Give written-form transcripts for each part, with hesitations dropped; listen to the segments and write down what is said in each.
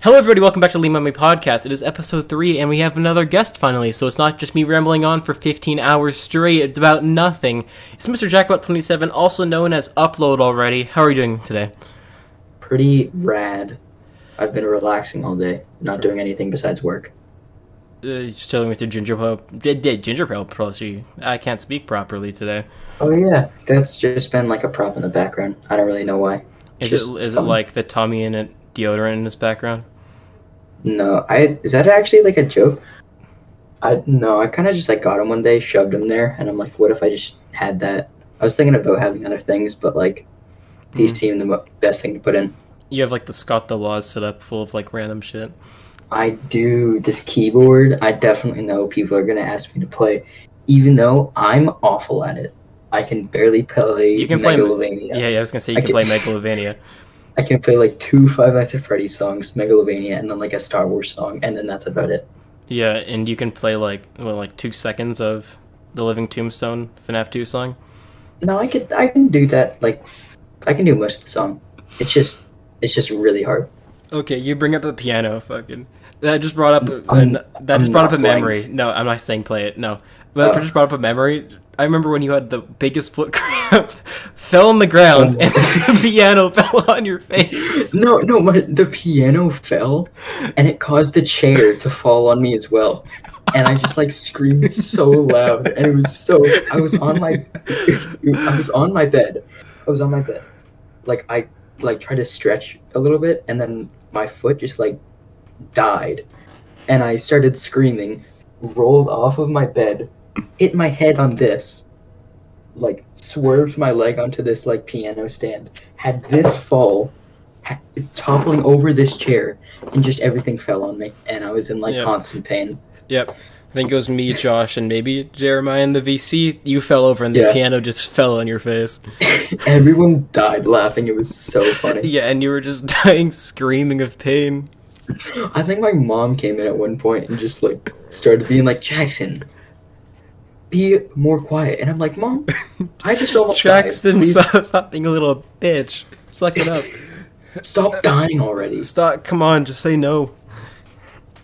Hello, everybody. Welcome back to Lami Podcast. It is episode 3, and we have another guest finally. So it's not just me rambling on for 15 hours straight about nothing. It's Mr. Jackbot27, also known as Upload already. How are you doing today? Pretty rad. I've been relaxing all day, not doing anything besides work. Just chilling with your ginger ale plus. I can't speak properly today. Oh yeah, that's just been like a prop in the background. I don't really know why. Is it like the Tommy in it deodorant in his background? No, is that actually like a joke? I kind of just like got him one day, shoved him there, and I'm like, what if I just had that? I was thinking about having other things, but like these seem the best thing to put in. You have like the Scott Delaware set up full of like random shit. I do. This keyboard, I definitely know people are gonna ask me to play, even though I'm awful at it. I can barely play. You can play Megalovania. Yeah, I was gonna say you can play Megalovania. I can play like 2 Five Nights at Freddy's songs, Megalovania, and then like a Star Wars song, and then that's about it. Yeah, and you can play like 2 seconds of the Living Tombstone FNAF 2 song. No, I can do that. Like, I can do most of the song. It's just really hard. Okay, you bring up the piano, fucking. That just brought up a memory. No, I'm not saying play it. No, but that just brought up a memory. I remember when you had the biggest foot cramp, fell on the ground, and the piano fell on your face. No, the piano fell, and it caused the chair to fall on me as well. And I just like screamed so loud, and it was so. I was on my bed. I was on my bed. Like I tried to stretch a little bit, and then my foot just like died, and I started screaming, rolled off of my bed, hit my head on this, like swerved my leg onto this like piano stand, had this fall, toppling over this chair, and just everything fell on me, and I was in like constant pain. Yep. I think it was me, Josh, and maybe Jeremiah in the VC. You fell over and the piano just fell on your face. Everyone died laughing. It was so funny. Yeah, and you were just dying screaming of pain. I think my mom came in at one point and just like started being like, Jackson, be more quiet. And I'm like, Mom, I just almost Jackson, died. stop being a little bitch. Suck it up. Stop dying already. Stop. Come on, just say no.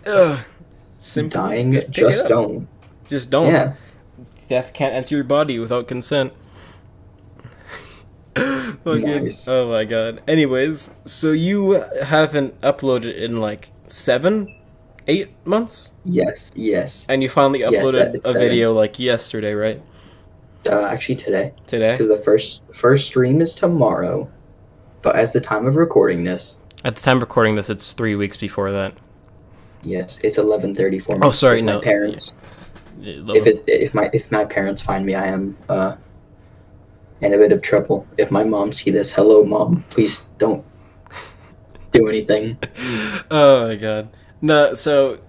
Ugh. Simply dying, just don't. Just don't. Yeah. Death can't enter your body without consent. Nice. Oh my god. Anyways, so you haven't uploaded in like 7, 8 months? Yes. And you finally uploaded a video like yesterday, right? Actually today. Today? Because the first stream is tomorrow. But as the time of recording this. At the time of recording this, it's 3 weeks before that. Yes, it's 11:34. Oh, sorry, no. My parents. If my parents find me, I am in a bit of trouble. If my mom see this, hello mom, please don't do anything. Oh my god. No, so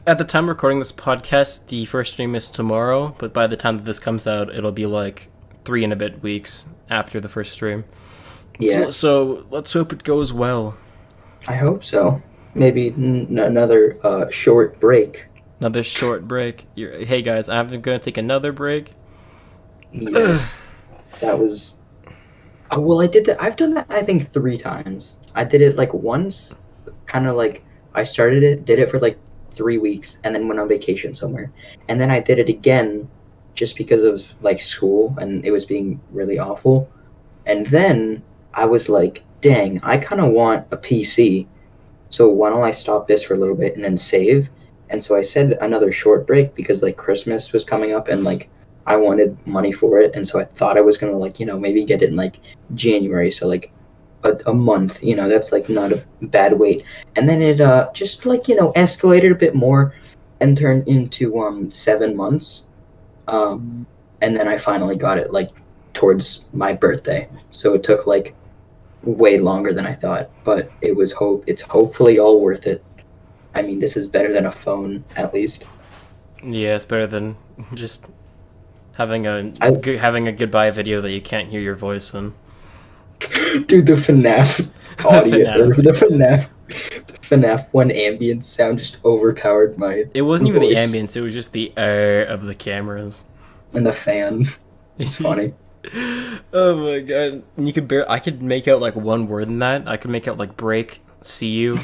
at the time of recording this podcast, the first stream is tomorrow, but by the time that this comes out, it'll be like 3 and a bit weeks after the first stream. Yeah. So let's hope it goes well. I hope so. Maybe another short break. Another short break. Hey guys, I'm going to take another break. Yes. That was... Oh, well, I did that. I've done that, I think, 3 times. I did it, like, once. Kind of, like, I started it, did it for, like, 3 weeks, and then went on vacation somewhere. And then I did it again just because of, like, school, and it was being really awful. And then I was like, dang, I kind of want a PC. So why don't I stop this for a little bit and then save? And so I said another short break because like Christmas was coming up and like I wanted money for it. And so I thought I was going to like, maybe get it in like January. So like a month, that's like not a bad wait. And then it just like, escalated a bit more and turned into 7 months. And then I finally got it like towards my birthday. So it took like way longer than I thought, but it's hopefully all worth it. I mean, this is better than a phone, at least. Yeah, it's better than just having a goodbye video that you can't hear your voice in. Dude, the FNAF audio, the FNAF 1 ambience sound just overpowered my It wasn't voice. even the ambience, it was just the of the cameras. And the fan. It's funny. Oh my god. I could make out like one word in that. I could make out like break, see you.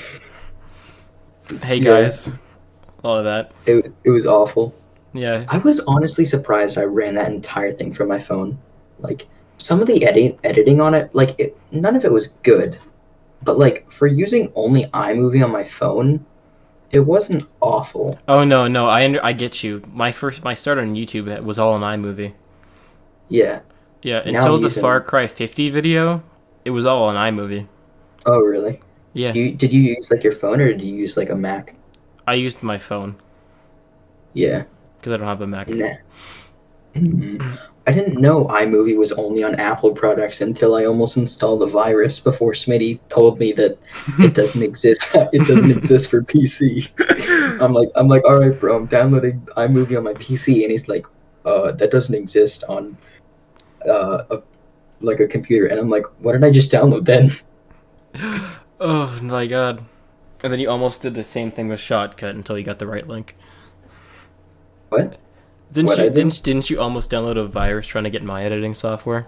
Hey Yeah, guys, all of that. it was awful. Yeah. I was honestly surprised I ran that entire thing from my phone. Like some of the editing on it, like none of it was good. But like for using only iMovie on my phone, it wasn't awful. Oh no, no, I get you. My start on YouTube was all on iMovie. Yeah. Yeah, Now I'm until the Far using. Cry 50 video, it was all on iMovie. Oh, really? Yeah, Did you use like your phone or did you use like a Mac? I used my phone Yeah. because I don't have a Mac. Nah. Mhm. I didn't know iMovie was only on Apple products until I almost installed a virus before Smitty told me that it doesn't exist. It doesn't exist for PC. I'm like, all right, bro, I'm downloading iMovie on my PC, and he's like, that doesn't exist on a, like a computer, and I'm like, what did I just download then? Oh my god. And then you almost did the same thing with Shotcut until you got the right link. What? Didn't What you I do? didn't you almost download a virus trying to get my editing software?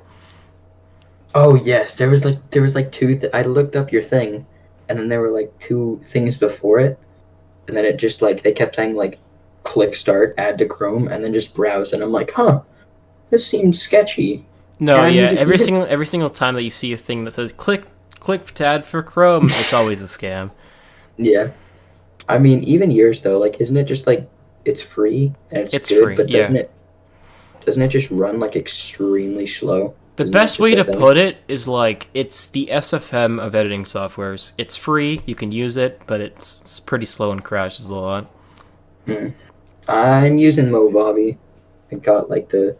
Oh yes, there was like two. I looked up your thing, and then there were like two things before it, and then it just like they kept saying like, click start, add to Chrome, and then just browse, and I'm like, huh, this seems sketchy. No, And I yeah, mean, every single time that you see a thing that says click to add for Chrome, it's always a scam. yeah, I mean, even yours though, like, isn't it just like it's free and it's It's good, free, but yeah. doesn't it just run like extremely slow? The Isn't that best just way the to thing? put it is like it's the SFM of editing softwares. It's free, you can use it, but it's pretty slow and crashes a lot. Hmm. I'm using Movavi. I got like the.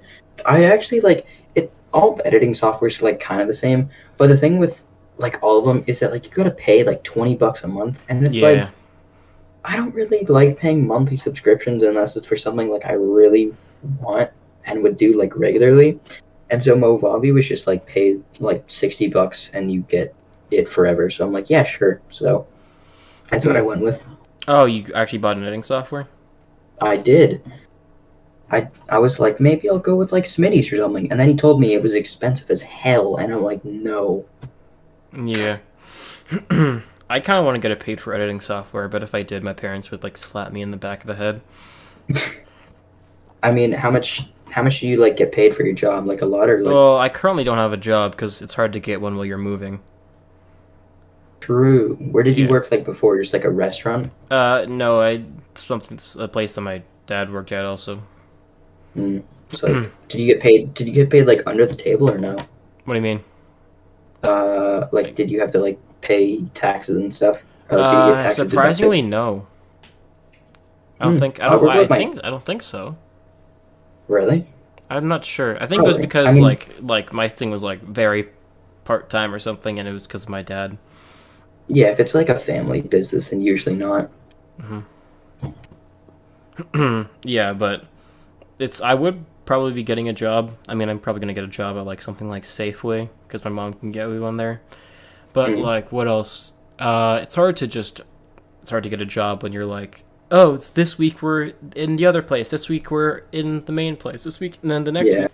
I actually like it. All editing softwares are like kind of the same, but the thing with like all of them is that like you gotta pay like $20 a month, and it's like Yeah. I don't really like paying monthly subscriptions unless it's for something like I really want and would do like regularly. And so Movavi was just like pay like $60 and you get it forever. So I'm like, yeah, sure. So that's what I Hmm. went with. Oh, you actually bought an editing software? I did. I was like, maybe I'll go with like Smitty's or something. And then he told me it was expensive as hell. And I'm like, no. Yeah. I kind of want to get it paid for editing software, but if I did, my parents would like slap me in the back of the head. I mean, how much do you like get paid for your job? Like a lot or like Well, I currently don't have a job because it's hard to get one while you're moving. true. Where did you Yeah. work like before? Just like a restaurant? No, a place that my dad worked at also. Mm. So What like, did you get paid like under the table or no? do you mean? Like did you have to like pay taxes and stuff? Or, like did you get taxes deducted? Surprisingly, no. Hmm. I don't think so. Really? I'm not sure. I think it was Probably. I because mean, like my thing was like very part time or something, and it was because of my dad. yeah, if it's like a family business, then usually not. Yeah, but I would probably be getting a job. I mean, I'm probably gonna get a job at like something like Safeway because my mom can get me one there. But Mm. like, what else? It's hard to get a job when you're like, oh, it's this week we're in the other place, this week we're in the main place, this week, and then the next Yeah. week.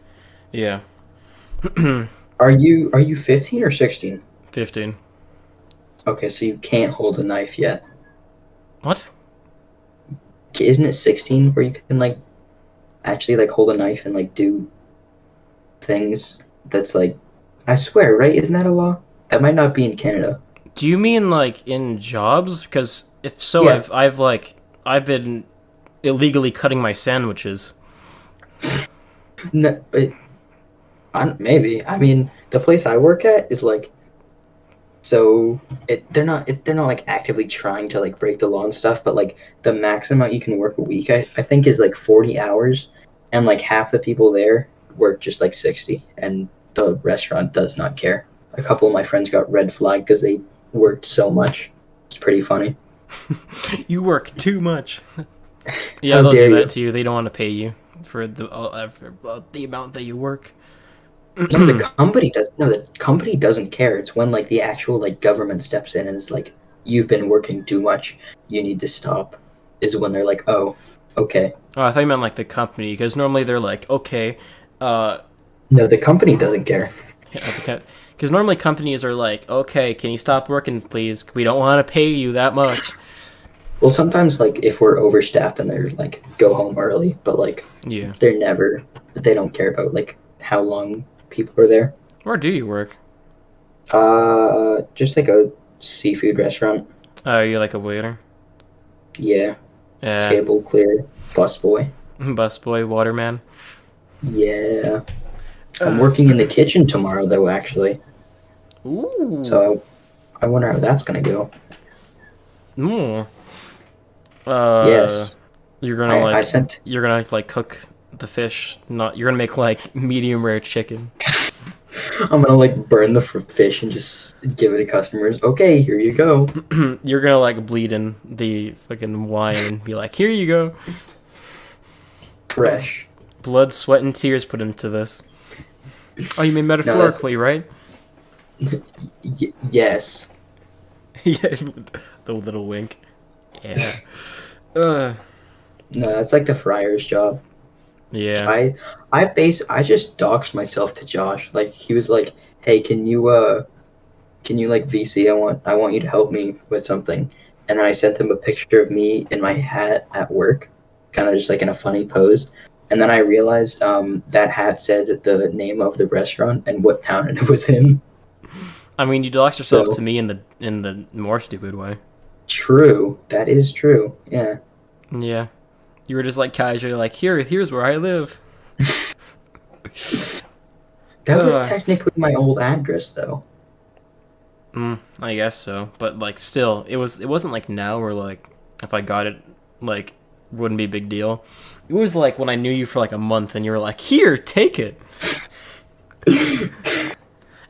Yeah. Are you 15 or 16? 15. Okay, so you can't hold a knife yet. What? Isn't it 16 where you can like actually like hold a knife and like do things that's like I swear, right? Isn't that a law? That might not be in Canada. Do you mean like in jobs? Because if so, Yeah. I've been illegally cutting my sandwiches. No, but maybe. I mean, the place I work at is like so they're not like actively trying to like break the law and stuff, but like the max amount you can work a week I think is like 40 hours, and like half the people there work just like 60, and the restaurant does not care. A couple of my friends got red flagged because they worked so much. It's pretty funny. You work too much. Yeah, How they'll dare do you? that to you. They don't want to pay you for the amount that you work. No, the company does. No, the company doesn't care. It's when like the actual like government steps in and is like, "You've been working too much. You need to stop." Is when they're like, "Oh, okay." Oh, I thought you meant like the company, because normally they're like, okay, uh, No, the company doesn't care. because normally companies are like, okay, can you stop working, please? We don't want to pay you that much. Well, sometimes like if we're overstaffed, then they're like go home early. But like Yeah. they don't care about like how long people are there. Where do you work? Just like a seafood restaurant. Oh, you're like a waiter. Yeah, Yeah. table clear, busboy. Busboy, waterman. Yeah, I'm working in the kitchen tomorrow though, actually. Ooh. So I wonder how that's gonna go. Ooh. Yes, You're gonna I like sent. you're gonna like cook the fish. Not you're gonna make like medium rare chicken. I'm gonna like burn the fish and just give it to customers. Okay, here you go. You're gonna like bleed in the fucking wine and be like, here you go. Fresh. Blood, sweat, and tears put into this. Oh, you mean No, metaphorically, right? yes. Yeah, the little wink. Yeah. Uh, No, that's like the friar's job. yeah. I just doxed myself to Josh. Like he was like, "Hey, can you like VC? I want you to help me with something." And then I sent him a picture of me in my hat at work, kind of just like in a funny pose. And then I realized that hat said the name of the restaurant and what town it was in. I mean, you doxed yourself So to me in the more stupid way. true. That is true. Yeah. Yeah. You were just like casually like, here's where I live. That was Uh, technically my old address though. I guess so, but like still, it wasn't like now where like if I got it, like wouldn't be a big deal. It was like when I knew you for like a month and you were like, here, take it.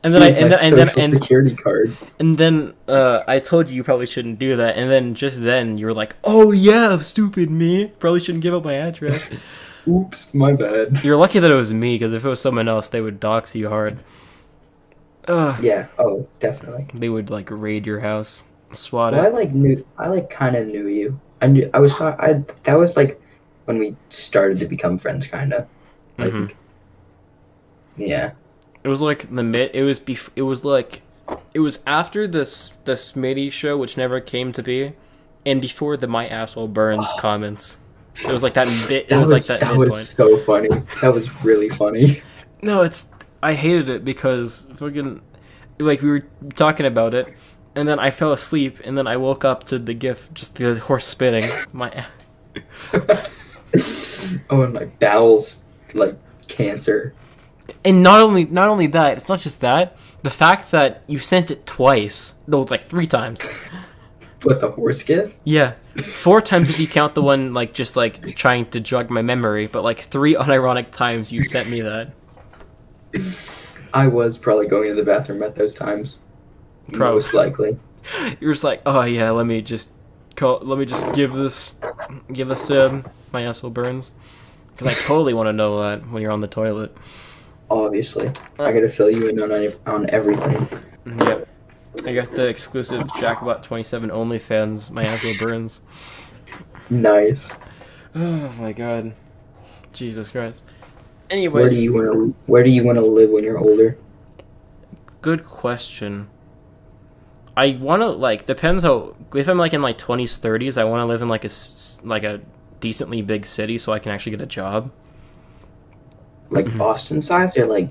And then Here's my social security card. and then I told you you probably shouldn't do that, and then just then you were like, oh yeah, stupid me, probably shouldn't give up my address. Oops, my bad. You're lucky that it was me, because if it was someone else, they would dox you hard. Yeah, oh, definitely. They would like raid your house, SWAT Well, it. I like kind of knew you. That was like when we started to become friends, kind of. Like, hmm yeah. It was like it was after the Smitty show, which never came to be, and before the My Asshole Burns comments. So it was like that bit. It was like that That midpoint. was so funny. That was really funny. No, I hated it because fucking like we were talking about it, and then I fell asleep, and then I woke up to the gif, just the horse spinning. My Oh, and my bowels like cancer. and not only that, it's not just that. The fact that you sent it twice, no, like 3 times. What, the horse gift? Yeah, 4 times if you count the one like just like trying to jog my memory, but like 3 unironic times you sent me that. I was probably going to the bathroom at those times. Probably. Most likely. You're just like, oh yeah, let me just give this to My Asshole Burns, because I totally want to know that when you're on the toilet. Obviously. I gotta fill you in on everything. Yep. I got the exclusive Jackbot 27 OnlyFans My Asshole Burns. Nice. Oh my god. Jesus Christ. Where Anyways, do you wanna live when you're older? good question. I want to like depends how if I'm like in my 20s 30s, I want to live in like a decently big city so I can actually get a job. Like Boston size or like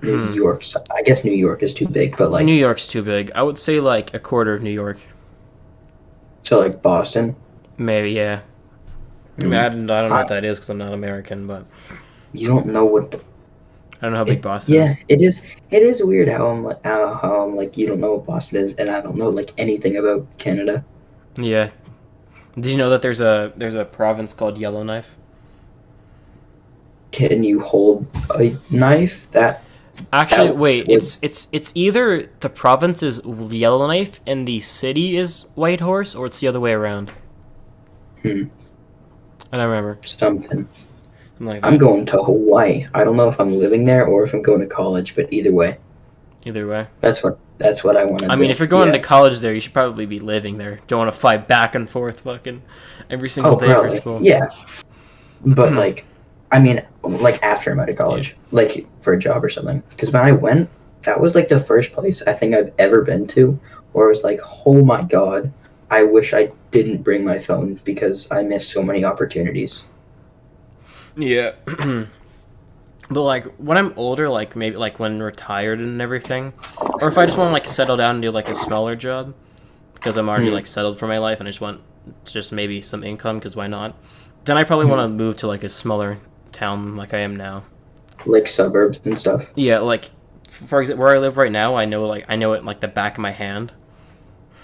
New York size? I guess New York is too big, but like New York's too big. I would say like a quarter of New York. so like Boston. Maybe, yeah. I mean, I don't know what that is because I'm not American, but You don't know what I don't know how big Boston yeah, is. it is weird how I'm like you don't know what Boston is and I don't know like anything about Canada. Yeah. Did you know that there's a province called Yellowknife? Can you hold a knife? Actually, That wait. was- It's either the province is Yellowknife and the city is Whitehorse, or it's the other way around. Hmm. I don't remember. Something. Something like I'm that. going to Hawaii. I don't know if I'm living there or if I'm going to college, but either way, Either way. that's what I want to do. I mean, if you're going Yeah. to college there, you should probably be living there. Don't want to fly back and forth fucking every single day for probably. school. Yeah. But like, I mean, like after I'm out of college, like for a job or something. Because when I went, that was like the first place I think I've ever been to where I was like, oh my god, I wish I didn't bring my phone because I missed so many opportunities. Yeah. But like when I'm older, like maybe like when retired and everything, or if I just want to like settle down and do like a smaller job because I'm already Hmm. like settled for my life and I just want just maybe some income because why not? Then I probably want Hmm. to move to like a smaller town like I am now. Like suburbs and stuff. Yeah, like for example, where I live right now, I know it like the back of my hand.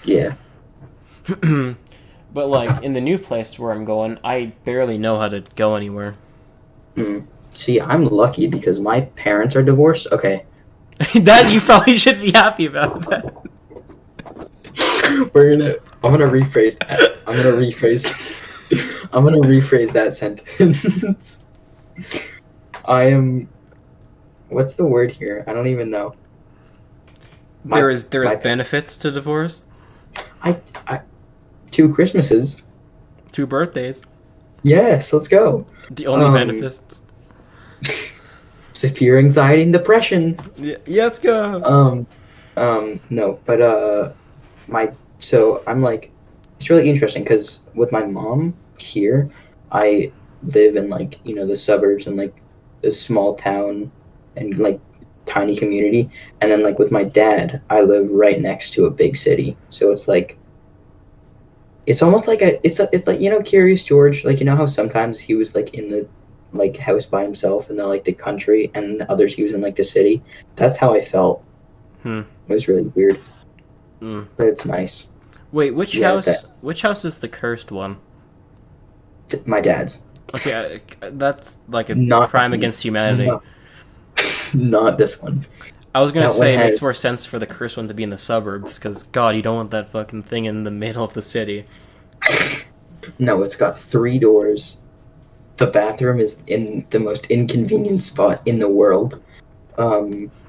Yeah. But like in the new place where I'm going, I barely know how to go anywhere. Hmm. See, I'm lucky because my parents are divorced. Okay. That you probably should be happy about that. I'm gonna rephrase that. I'm gonna rephrase that sentence. I am, what's the word here? I don't even know. My There is my benefits to divorce. I 2 Christmases. 2 birthdays. Yes, let's go. The only Um, benefits. severe anxiety and depression. Yeah, let's go. No, but my so I'm like, it's really interesting because with my mom here, I live in like the suburbs and like a small town and like tiny community, and then like with my dad, I live right next to a big city. So it's like it's almost like it's like Curious George, like how sometimes he was like in the like house by himself in the like the country, and the others he was in like the city. That's how I felt. Hmm. It was really weird, Mm. but it's nice. Wait, which Yeah, house? Which house is the cursed one? my dad's. Okay, that's like a Not, crime against humanity. not, not this one. I was gonna That one say it makes has more sense for the cursed one to be in the suburbs, because God, you don't want that fucking thing in the middle of the city. no. It's got 3 doors. The bathroom is in the most inconvenient spot in the world.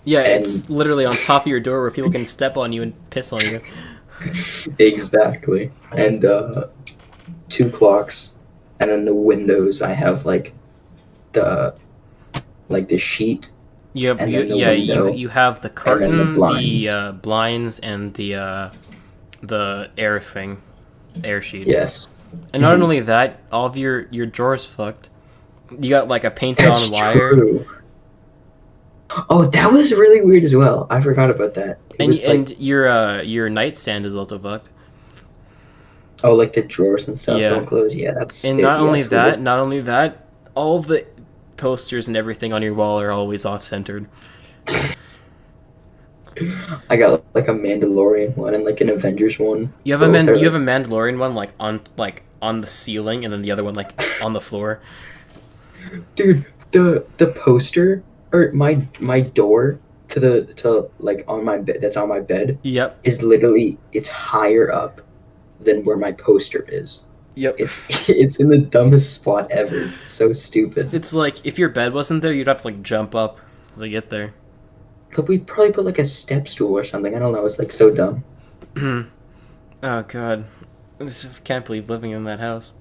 Yeah, And it's literally on top of your door where people can step on you and piss on you. exactly. And 2 clocks, and then the windows. I have the the sheet, and then the window, you have the and then the curtain, the blinds. blinds, and the air thing, air sheet. Yes. And not only that, all of your drawers fucked. You got like a painted That's on wire, true. Oh, that was really weird as well. I forgot about that. It and was like, your nightstand is also fucked. oh, like the drawers and stuff Yeah, don't close. Yeah, that's and it. Yeah, it's weird. not only that, all of the posters and everything on your wall are always off centered. I got like a Mandalorian one and like an Avengers one. Both are You have like, a Mandalorian one like on the ceiling, and then the other one like on the floor. dude, the poster or my door to like on my bed that's on my bed Yep, is literally it's higher up than where my poster is. yep. It's in the dumbest spot ever. It's so stupid. It's like if your bed wasn't there, you'd have to like jump up to get there. But we probably put like a step stool or something. I don't know. It's like so dumb. Oh God, I can't believe living in that house.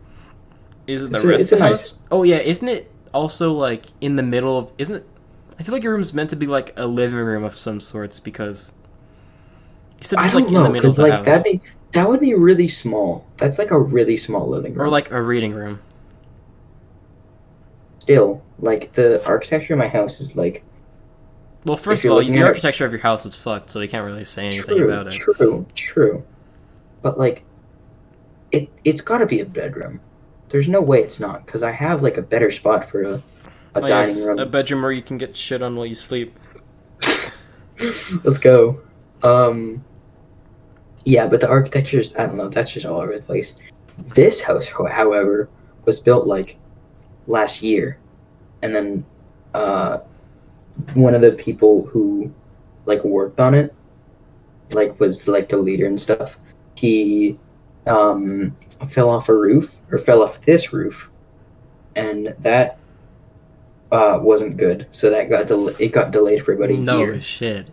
Is it the It's rest a of the nice. house? Oh yeah, isn't it also like in the middle of? Isn't it? I feel like your room's meant to be like a living room of some sorts because you said I it's like don't in the know middle of because the like house, that would be really small. That's like a really small living or room. like a reading room. Still, like the architecture of my house is like Well, if first of you're all, looking the at it, architecture of your house is fucked, so we can't really say anything true, about it. true. But like it's got to be a bedroom. There's no way it's not because I have like a better spot for a Oh dining yes, a room. bedroom where you can get shit on while you sleep. Let's go. Um, yeah, but the architecture is, I don't know, that's just all over the place. This house, however, was built like last year, and then uh, one of the people who like worked on it, like was like the leader and stuff. He fell off a roof or fell off this roof, and that wasn't good. So that it got delayed for about a No year. shit.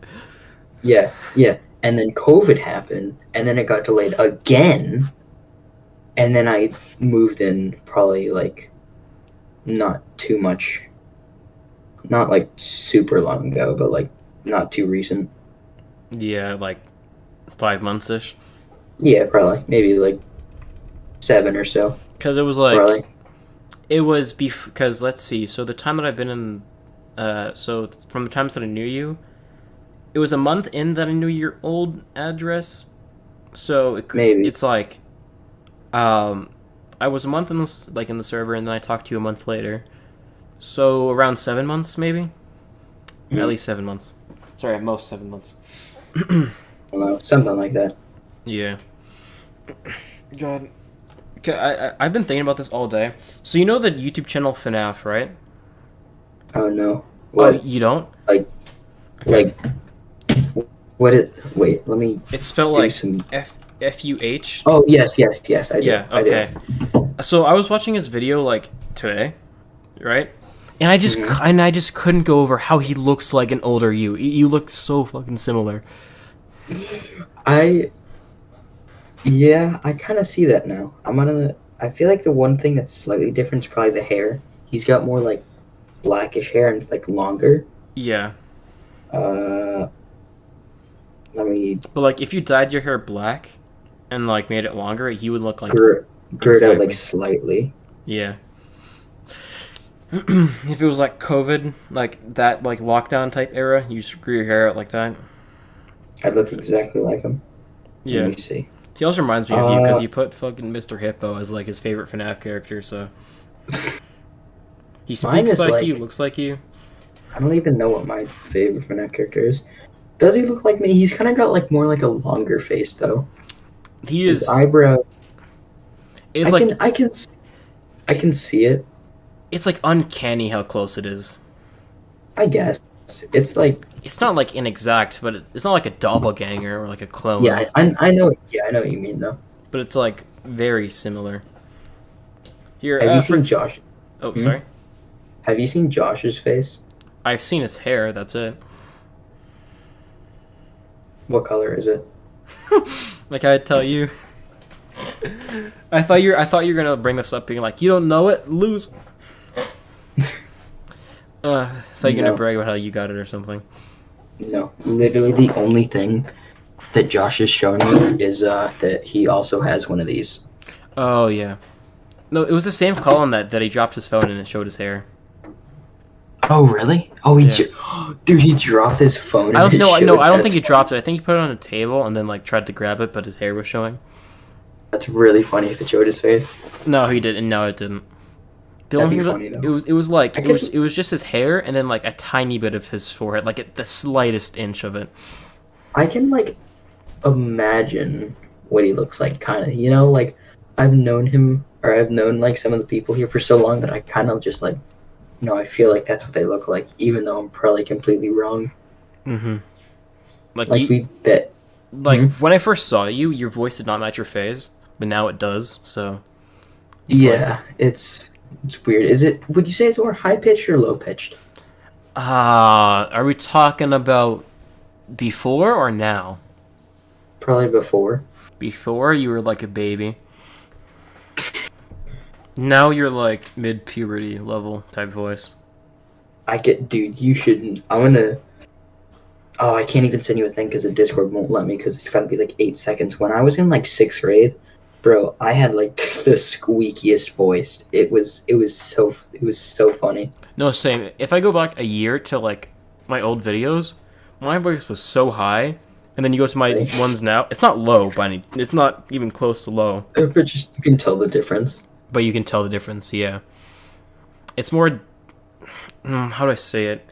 Yeah. And then COVID happened, and then it got delayed again. And then I moved in probably like not too much, not like super long ago, but like not too recent. Yeah, like 5 months ish. Yeah, probably maybe like 7 or so. Because it was like Probably. it was because let's see. So the time that I've been in, so from the times that I knew you, it was a month in that I knew your old address. So Maybe. it's like, um, I was a month in this like in the server, and then I talked to you a month later. So around 7 months, maybe at Mm, least 7 months. Sorry, at most 7 months. I don't know, something like that. Yeah. God. I've been thinking about this all day. So you know the YouTube channel FNAF, right? Oh no. Oh, What? you don't? Like, Okay. like, what it, wait, let me It's spelled do like some, FUH. oh, yes, yes, yes, I do. Yeah, I do. okay. So I was watching his video like today, right? And Hmm. I just couldn't go over how he looks like an older you. You look so fucking similar. I, yeah, I kind of see that now. I feel like the one thing that's slightly different is probably the hair. He's got more like blackish hair and it's like longer. Yeah. Uh, let me But like if you dyed your hair black and like made it longer, he would look like gr grit out like exactly. slightly. Yeah. If it was like COVID, like that like lockdown type era, you just grew your hair out like that. I look Perfect. exactly like him. Let Yeah. me see. He also reminds me of you because Uh, you put fucking Mr. Hippo as like his favorite FNAF character, so he mine speaks is like you, like, looks like you. I don't even know what my favorite FNAF character is. Does he look like me? He's kind of got like more like a longer face though. He His is. eyebrow. It's I like can I can s- I can see it. it's like uncanny how close it is. I guess it's like, It's not like inexact, but it's not like a doppelganger or like a yeah. clone. I know. Yeah, I know what you mean though. But it's like very similar. Here, Have you for seen Josh? oh Hmm? sorry, Have you seen Josh's face? I've seen his hair. That's it. What color is it? Like I tell you, I thought you were gonna bring this up, being like, you don't know it, lose. I thought you were gonna No, brag about how you got it or something. no. Literally, the only thing that Josh has shown me is that he also has one of these. Oh yeah. No, it was the same column that he dropped his phone and it showed his hair. Oh really? Oh, Yeah. dude, he dropped his phone I and don't it know. No, showed. I don't think That's he funny. dropped it. I think he put it on a table and then like tried to grab it, but his hair was showing. That's really funny if it showed his face. No, he didn't. No, it didn't. The That'd only be thing that funny though. it was like I can it was just his hair and then like a tiny bit of his forehead, like the slightest inch of it. I can like imagine what he looks like, kind of. You know, like I've known him, or I've known like some of the people here for so long that I kind of just like, I feel like that's what they look like, even though I'm probably completely wrong. Mm-hmm. Like Like you, we bet. like Hmm? when I first saw you, your voice did not match your face, but now it does. So it's like, Yeah, it's weird. Is it? Would you say it's more high pitched or low pitched? are we talking about before or now? Probably before. Before you were like a baby. Now you're like mid puberty level type voice. Dude. You shouldn't. I'm gonna. Oh, I can't even send you a thing because the Discord won't let me because it's got to be like 8 seconds. When I was in like sixth grade, bro, I had like the squeakiest voice. It was so funny. No, same. If I go back a year to like my old videos, my voice was so high, and then you go to my Really. ones now, it's not low by any. It's not even close to low, But just you can tell the difference. but you can tell the difference. Yeah, it's more. How do I say it?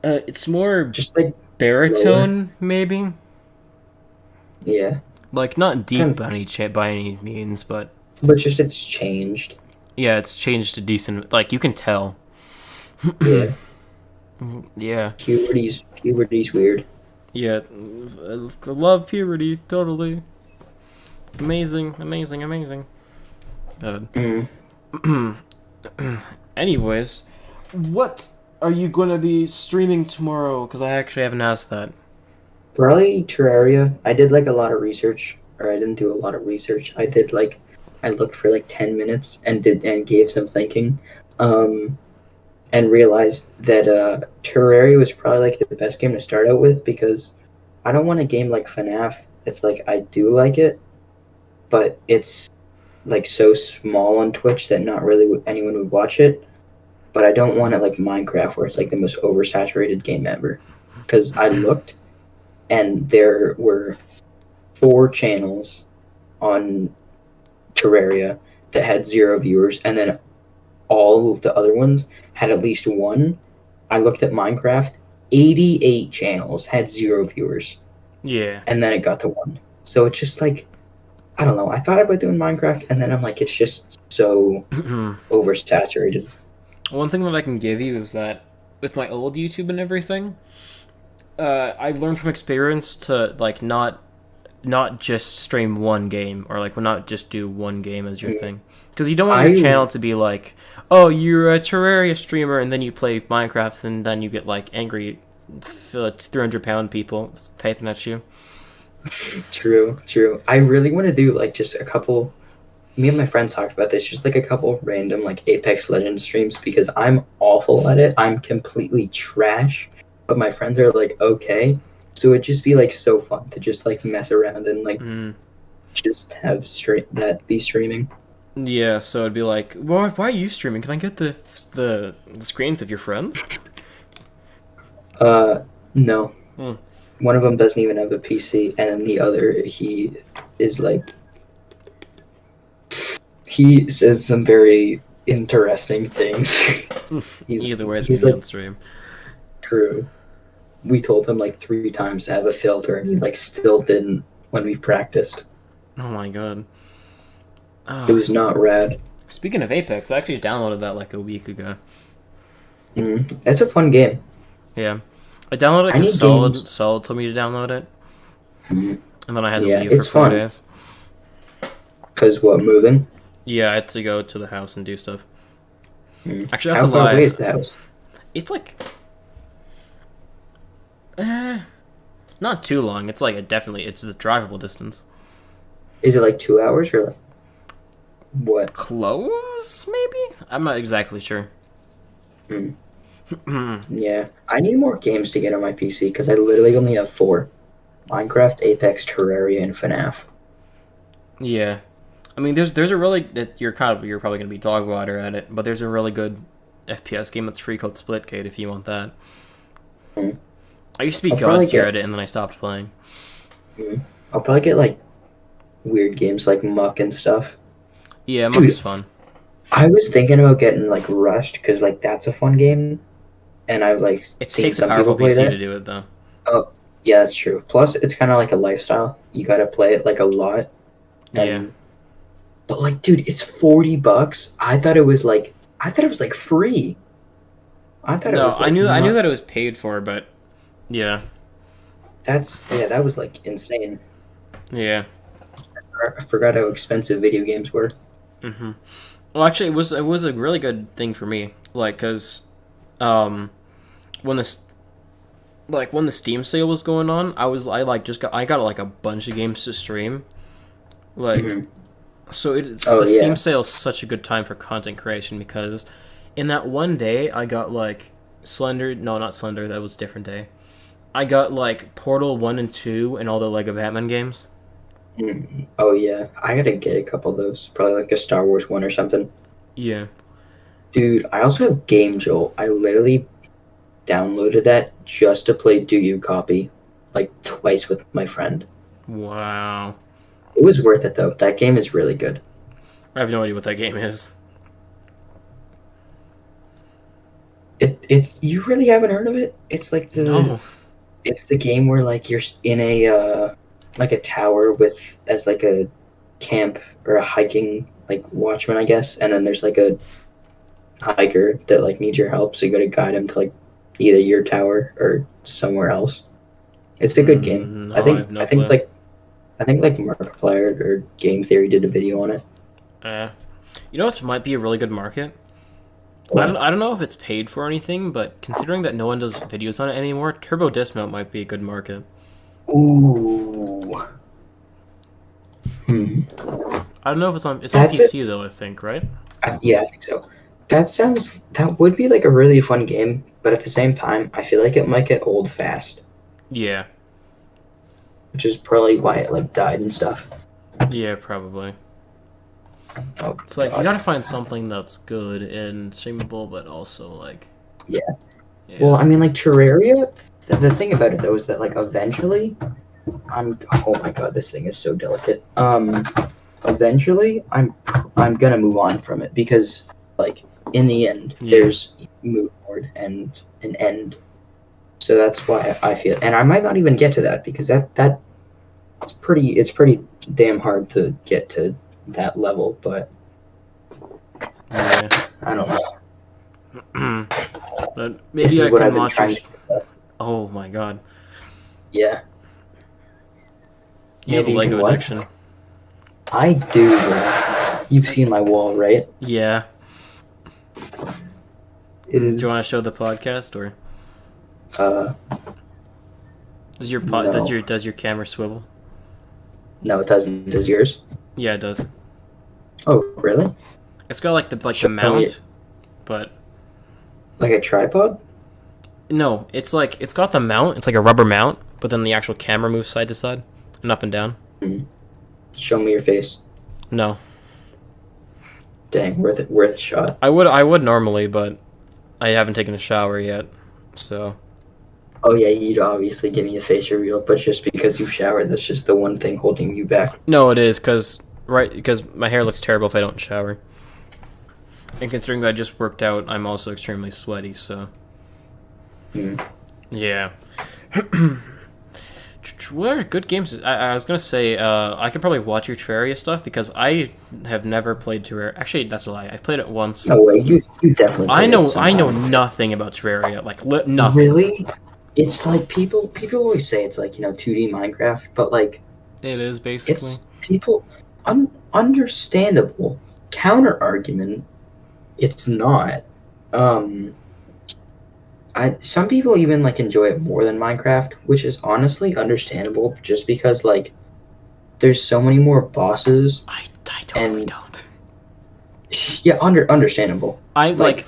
It's more Just like lower. baritone, maybe. Yeah. Like not deep Kind by of, by any means, but but just it's changed. yeah, it's changed to decent. Like you can tell. Yeah. Yeah, Puberty's weird. yeah. I love puberty. Totally amazing, amazing, amazing. God. Mm. Anyways, what are you going to be streaming tomorrow? Because I actually haven't asked that. Probably Terraria. I did like a lot of research, or I didn't do a lot of research. I looked for like 10 minutes and gave some thinking, um, and realized that Terraria was probably like the best game to start out with because I don't want a game like FNAF. It's like I do like it, but it's like so small on Twitch that not really anyone would watch it. But I don't want it like Minecraft, where it's like the most oversaturated game ever. Because I looked, and there were 4 channels on Terraria that had 0 viewers, and then all of the other ones had at least one. I looked at Minecraft, 88 channels had 0 viewers, Yeah. and then it got to one. So it's just like, I don't know. I thought about doing Minecraft, and then I'm like, it's just so oversaturated. One thing that I can give you is that with my old YouTube and everything, I learned from experience to like not just stream one game or like not just do one game as your thing, because you don't want your channel to be like, oh, you're a Terraria streamer and then you play Minecraft and then you get like angry 300-pound people typing at you. True. I really want to do like just a couple. Me and my friends talked about this, just like a couple random like Apex Legends streams, because I'm awful at it. I'm completely trash, but my friends are like okay. So it'd just be like so fun to just like mess around and like just have be streaming. Yeah, so it'd be like, why are you streaming? Can I get the screens of your friends? No. One of them doesn't even have a PC, and then the other, he is like, he says some very interesting things. Either way, it's gonna be on stream. True. We told him like 3 times to have a filter, and he like still didn't when we practiced. Oh my god. It was not rad. Speaking of Apex, I actually downloaded that like a week ago. It's a fun game. Yeah. I downloaded it because Solid told me to download it. And then I had to leave for 4 days. Because what, moving? Yeah, I had to go to the house and do stuff. Actually, that's How a lie. far away is the house? It's like... not too long. It's like it's a drivable distance. Is it like 2 hours or like... What? Close, maybe? I'm not exactly sure. Yeah. I need more games to get on my PC, because I literally only have 4. Minecraft, Apex, Terraria, and FNAF. Yeah. I mean, there's a really... that you're probably going to be dog water at it, but there's a really good FPS game that's free called Splitgate if you want that. I used to be god tier at it, and then I stopped playing. I'll probably get, like, weird games like Muck and stuff. Yeah, Muck's fun. I was thinking about getting, like, Rushed, because, like, that's a fun game. And I've, like, seen some people play that. It takes a powerful PC to do it, though. Oh, yeah, that's true. Plus, it's kind of like a lifestyle. You gotta play it, like, a lot. Yeah. But, like, dude, it's $40. I thought it was, like, free. I thought it was, like, I knew that it was paid for, but... Yeah. That was, like, insane. Yeah. I forgot how expensive video games were. Well, actually, it was a really good thing for me, like, cause, when the Steam sale was going on, I got like a bunch of games to stream, like, so Steam sale is such a good time for content creation, because in that one day I got like not Slender, that was a different day. I got like Portal 1 and 2 and all the Lego Batman games. Oh yeah, I gotta get a couple of those. Probably like a Star Wars one or something. Yeah. Dude, I also have Game Jolt. I literally downloaded that just to play Do You Copy, like twice with my friend. Wow. It was worth it though. That game is really good. I have no idea what that game is. It's you really haven't heard of it? It's like it's the game where like you're in a like a tower as like a camp or a hiking like watchman, I guess, and then there's like a hiker that like needs your help, so you gotta guide him to like either your tower or somewhere else. It's a good game. No, I think clue. like Markiplier or Game Theory did a video on it. You know what might be a really good market? What? I don't know if it's paid for anything, but considering that no one does videos on it anymore, Turbo Dismount might be a good market. Ooh. I don't know if it's on PC though, I think, right? Yeah, I think so. That would be like a really fun game, but at the same time, I feel like it might get old fast. Yeah. Which is probably why it like died and stuff. Yeah, probably. Oh, It's like you God. gotta find something that's good and streamable, but also like, Yeah. yeah, Well, I mean, like Terraria. The thing about it though is that like eventually, I'm. Oh my God, this thing is so delicate. Eventually, I'm gonna move on from it because like in the end, yeah, there's move forward and an end. So that's why I feel, and I might not even get to that because that it's pretty damn hard to get to that level. But yeah. I don't know. But This maybe is I what can I've been watch your. trying to get. Oh my god, Yeah. you have a Maybe you can Lego what? addiction. I do, bro. You've seen my wall, right? Yeah. It Do you want to is. show the podcast or Uh, does no, your camera swivel? no, it doesn't. Does yours? Yeah, it does. Oh, really? It's got like the Show me mount, but like a tripod. no, it's got the mount. It's like a rubber mount, but then the actual camera moves side to side and up and down. Show me your face. No, Dang, worth a shot. I would normally, but I haven't taken a shower yet, so Oh yeah, you'd obviously give me a face reveal, but just because you showered, that's just the one thing holding you back. no, it is because my hair looks terrible if I don't shower. And considering that I just worked out, I'm also extremely sweaty, so Hmm. yeah. What are good games? I was gonna say I could probably watch your Terraria stuff because I have never played Terraria. Actually, that's a lie. I played it once. No way, you definitely. I played know it sometime. nothing about Terraria, like nothing. Really? It's like people always say it's like 2D Minecraft, but like It is basically. it's people understandable counter argument. It's not. Um, some people even like enjoy it more than Minecraft, which is honestly understandable, just because like there's so many more bosses. I totally And don't. yeah, understandable. I'm like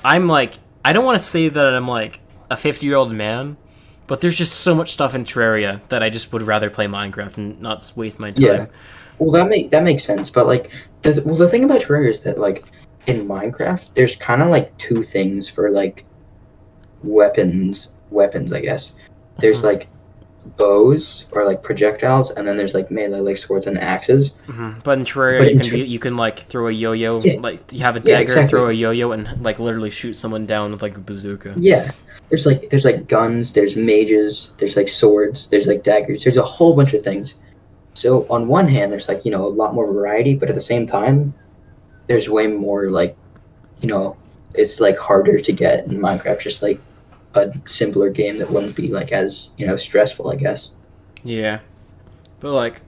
I don't want to say that I'm like a 50-year-old man, but there's just so much stuff in Terraria that I just would rather play Minecraft and not waste my time. Yeah. Well, that makes sense, but like the thing about Terraria is that like in Minecraft, there's kind of like two things for like weapons, I guess. There's Mhm. like bows or like projectiles, and then there's like melee like swords and axes. But in Terraria, But you can like throw a yo-yo, yeah, like you have a yeah, dagger, exactly. throw a yo-yo, and like literally shoot someone down with like a bazooka. Yeah. There's like guns, there's mages, there's like swords, there's like daggers, there's a whole bunch of things. So on one hand, there's like a lot more variety, but at the same time, there's way more like it's like harder to get in Minecraft, just like a simpler game that wouldn't be like as stressful, I guess. Yeah, but like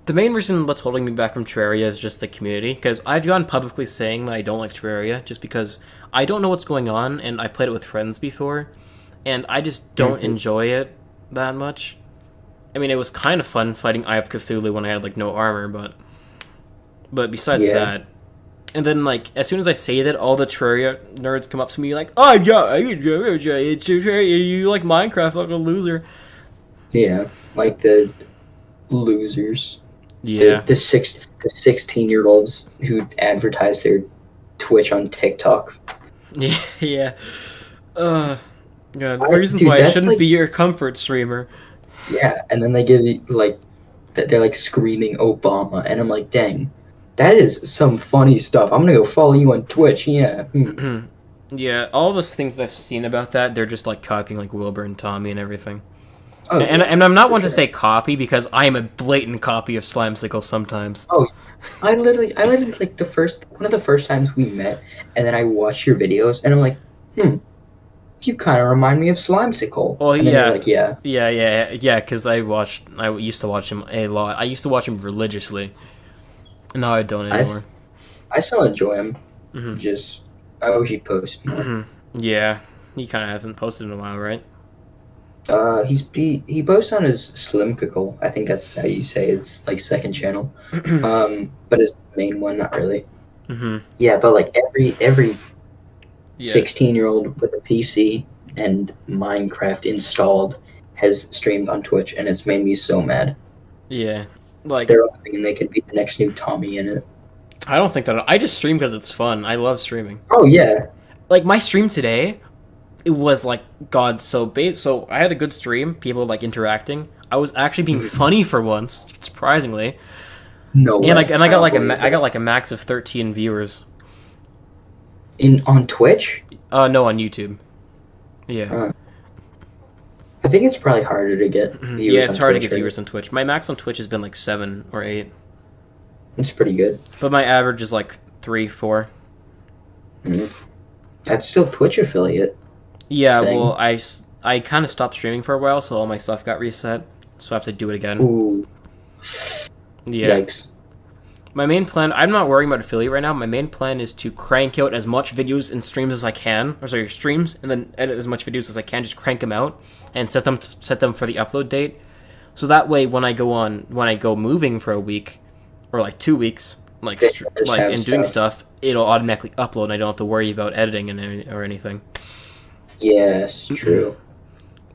the main reason what's holding me back from Terraria is just the community, because I've gone publicly saying that I don't like Terraria just because I don't know what's going on, and I played it with friends before, and I just don't enjoy it that much. I mean, it was kind of fun fighting Eye of Cthulhu when I had like no armor, but besides Yeah. that, and then like as soon as I say that, all the Terraria nerds come up to me like, "Oh yeah, I enjoy it. Terraria. You like Minecraft, like a loser." Yeah, like the losers, Yeah. the 16-year-olds who advertise their Twitch on TikTok. Yeah, yeah. God. I- Reasons dude, why I that's shouldn't like- be your comfort streamer. Yeah, and then they give you like they're like screaming Obama, and I'm like, dang, that is some funny stuff. I'm gonna go follow you on Twitch. Yeah. Yeah, all those things that I've seen about that, they're just like copying like Wilbur and Tommy and everything. Oh, And yeah, I'm not for one to sure. say copy because I am a blatant copy of Slimesicle sometimes. Oh, I literally like one of the first times we met, and then I watched your videos, and I'm like, you kind of remind me of Slimesicle. Well, and then yeah. you're like, yeah. Yeah, because I used to watch him a lot. I used to watch him religiously. No, I don't anymore. I still enjoy him. Mhm. Just I wish he'd post more. Yeah, he kind of hasn't posted in a while, right? He posts on his Slimecicle. I think that's how you say his like second channel. But his main one, not really. Yeah, but like every Yeah. 16-year-old with a PC and Minecraft installed has streamed on Twitch, and it's made me so mad. Yeah. Like, they're all thinking they could be the next new Tommy in it. I don't think that. I just stream because it's fun. I love streaming. Oh yeah. Like my stream today, it was like God. So I had a good stream. People like interacting. I was actually being funny for once, surprisingly. No way. And I got like a max of 13 viewers. On Twitch? No, on YouTube. Yeah. I think it's probably harder to get viewers. Yeah, it's hard to Twitch, get viewers on Twitch. My max on Twitch has been like 7 or 8. It's pretty good. But my average is like 3, 4. That's still Twitch affiliate. Yeah, well, I kind of stopped streaming for a while, so all my stuff got reset. So I have to do it again. Ooh. Yeah. Yikes. My main plan, I'm not worrying about affiliate right now. My main plan is to crank out as much videos and streams as I can, streams, and then edit as much videos as I can. Just crank them out and set them for the upload date. So that way, when I go moving for a week or like 2 weeks, and doing stuff, it'll automatically upload, and I don't have to worry about editing or anything. Yes, true.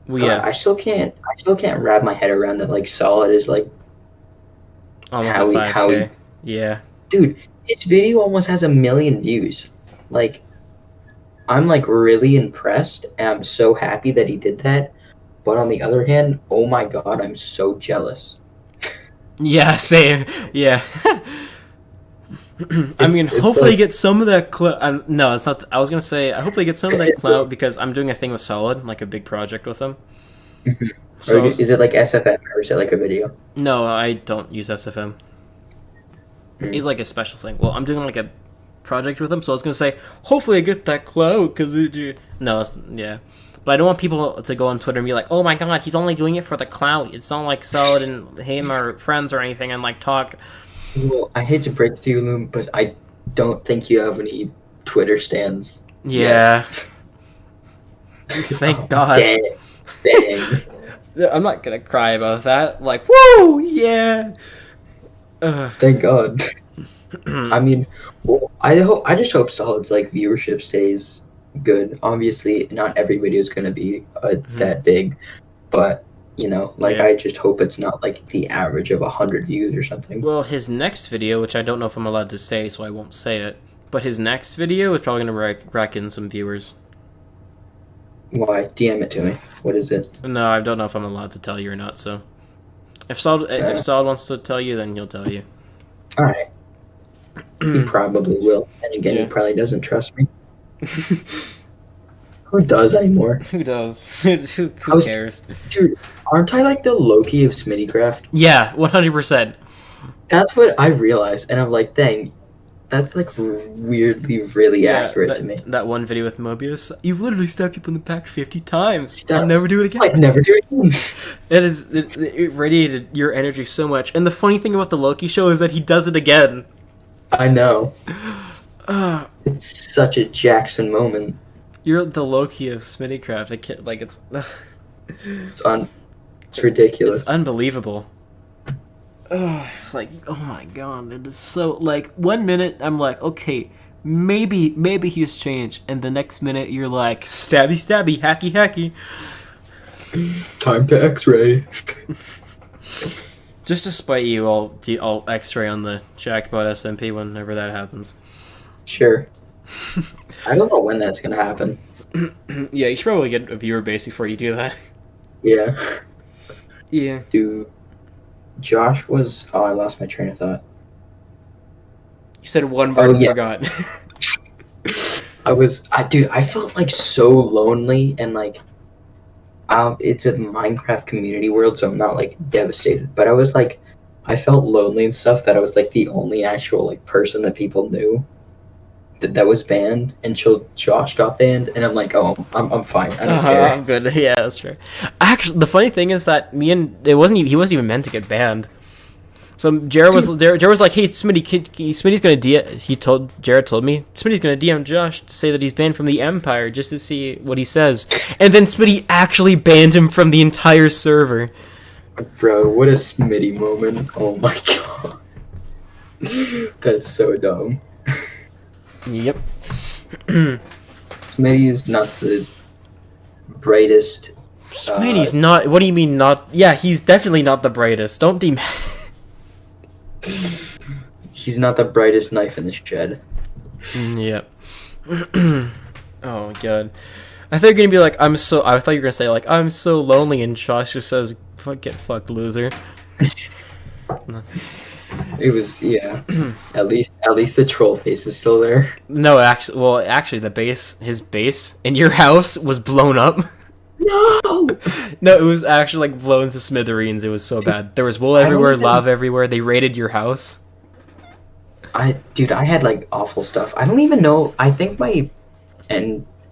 Well, yeah. I still can't wrap my head around that. Like Solid is like almost at 5K. Yeah. Dude, his video almost has 1 million views. Like, I'm like really impressed, and I'm so happy that he did that. But on the other hand, oh my god, I'm so jealous. Yeah, same. Yeah. I mean, hopefully get some of that clout. No, it's not. I was gonna say, I hopefully get some of that clout because I'm doing a thing with Solid, like a big project with him. So is it like SFM or is it like a video? No, I don't use SFM. He's like a special thing. Well, I'm doing like a project with him, so I was gonna say, hopefully I get that clout because yeah. But I don't want people to go on Twitter and be like, oh my god, he's only doing it for the clout. It's not like Solid and him are friends or anything and like talk. Well, I hate to break it to you, Loom, but I don't think you have any Twitter stans. Yeah. Thank God. Dang. I'm not gonna cry about that. Like, woo, yeah. Thank God. I mean, well, I just hope Solid's like viewership stays good. Obviously, not every video is gonna be that big, but you know, like I just hope it's not like the average of 100 views or something. Well, his next video, which I don't know if I'm allowed to say, so I won't say it, but his next video is probably gonna rack in some viewers. Why? DM it to me. What is it? No, I don't know if I'm allowed to tell you or not. So, if Solid wants to tell you, then he'll tell you. All right. He probably will. And again, he probably doesn't trust me. Who does anymore? Who does? Who cares? Dude, aren't I like the Loki of Smittycraft? Yeah, 100%. That's what I realized, and I'm like, dang, that's like weirdly really accurate to me. That one video with Mobius, you've literally stabbed people in the back 50 times. I'll never do it again. I'd never do it again. It radiated your energy so much. And the funny thing about the Loki show is that he does it again. I know. It's such a Jackson moment. You're the Loki of Smittycraft. I can't, like, it's ridiculous. It's unbelievable. Like, oh my god, it is so, like, 1 minute I'm like, okay, maybe he's changed, and the next minute you're like, stabby, hacky. Time to X-ray. Just to spite you, I'll X-ray on the Jackpot SMP whenever that happens. Sure. I don't know when that's gonna happen. Yeah, you should probably get a viewer base before you do that. Yeah. Yeah. Dude, Josh was... Oh, I lost my train of thought. You said one word and forgot. I felt like so lonely and like... it's a Minecraft community world, so I'm not like devastated. But I was like... I felt lonely and stuff that I was like the only actual like person that people knew that was banned until Josh got banned, and I'm like, oh, I'm fine. I don't care. I'm good. Yeah, that's true. Actually, the funny thing is that he wasn't even meant to get banned. So Jared was like, hey, Smitty's gonna Jared told me Smitty's gonna DM Josh to say that he's banned from the Empire just to see what he says, and then Smitty actually banned him from the entire server. Bro, what a Smitty moment! Oh my god, that's so dumb. Yep. Smitty is not the brightest. Smitty's not. What do you mean not? Yeah, he's definitely not the brightest. Don't be mad. He's not the brightest knife in the shed. Yep. Oh god. I thought you were gonna be like, I thought you were gonna say like, I'm so lonely, and Josh just says, "Fuck, get fucked, loser." It was, yeah. At least the troll face is still there. No, actually, his base in your house was blown up. No. No, it was actually like blown to smithereens. It was so bad. There was wool everywhere, lava everywhere. They raided your house. Dude, I had like awful stuff. I don't even know. I think my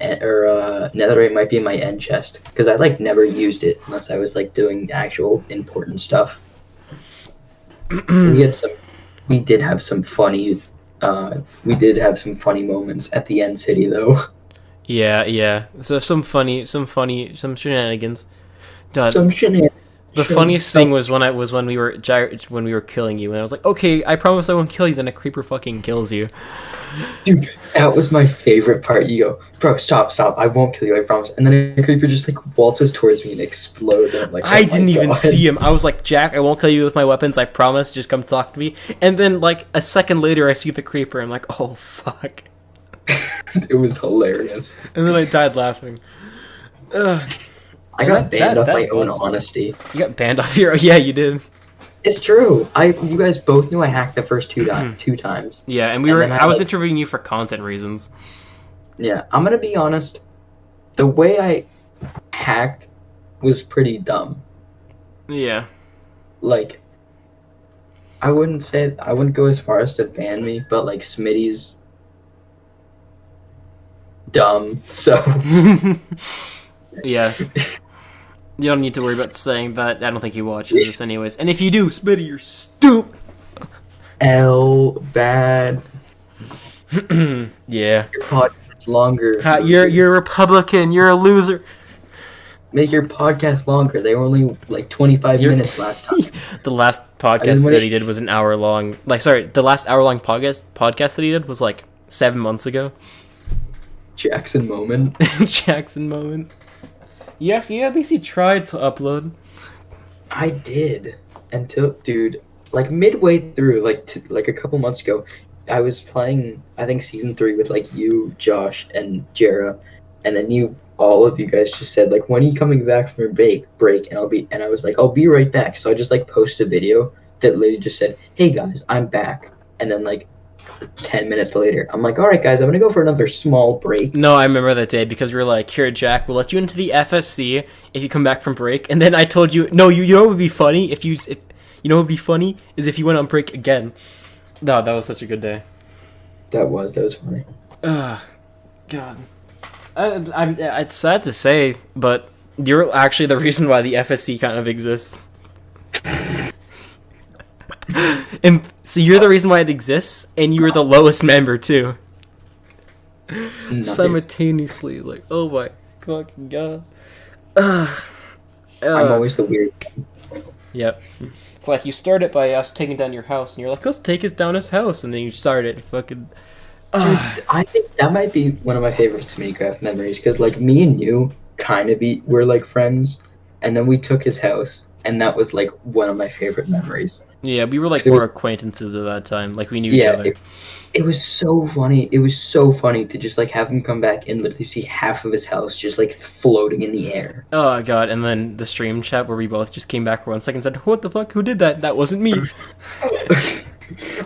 netherite might be in my end chest because I like never used it unless I was like doing actual important stuff. We did have some funny moments at the end city though. Yeah. So some shenanigans. Done. Some shenanigans. The funniest thing was when we were killing you, and I was like, okay, I promise I won't kill you. Then a creeper fucking kills you. Dude, that was my favorite part. You go, bro, stop, I won't kill you, I promise. And then a creeper just like waltzes towards me and explodes. And I'm like, I didn't even see him. I was like, Jack, I won't kill you with my weapons. I promise. Just come talk to me. And then like a second later, I see the creeper. I'm like, oh fuck. It was hilarious. And then I died laughing. Ugh. I got banned off my own honesty. You got banned off your... Yeah, you did. It's true. You guys both knew I hacked the first two times. Yeah, and I was interviewing you for content reasons. Yeah, I'm gonna be honest. The way I hacked was pretty dumb. Yeah. Like, I wouldn't go as far as to ban me, but like Smitty's dumb, so... Yes. You don't need to worry about saying that. I don't think he watches this anyways. And if you do, Smitty, you're stupid. Bad. Yeah. Your podcast longer. You're a Republican. You're a loser. Make your podcast longer. They were only like 25 minutes last time. The last podcast that he did was an hour long. The last hour long podcast that he did was like 7 months ago. Jackson moment. Jackson moment. Yes, yeah, at least he tried to upload. I did. Dude, like midway through, like a couple months ago, I was playing, I think season 3 with like you, Josh, and Jera, and then all of you guys just said like, when are you coming back from your break? And I was like, I'll be right back. So I just like posted a video that literally just said, hey guys, I'm back. And then like 10 minutes later, I'm like, all right, guys, I'm gonna go for another small break. No, I remember that day because we were like, here, Jack, we'll let you into the FSC if you come back from break. And then I told you, no, you know what would be funny if you know what would be funny is if you went on break again. No, that was such a good day. That was funny. God, it's sad to say, but you're actually the reason why the FSC kind of exists. And so you're the reason why it exists, and you were the lowest member too. Nice. Simultaneously, like, oh my fucking god. I'm always the weird one. Yep. It's like you started by us taking down your house, and you're like, let's take us down his house, and then you started fucking... Dude, I think that might be one of my favorite Minecraft memories, because like me and you were like friends, and then we took his house, and that was like one of my favorite memories. Yeah, we were like more acquaintances at that time. Like we knew each other. It was so funny. It was so funny to just like have him come back and literally see half of his house just like floating in the air. Oh god! And then the stream chat where we both just came back for 1 second and said, "What the fuck? Who did that? That wasn't me."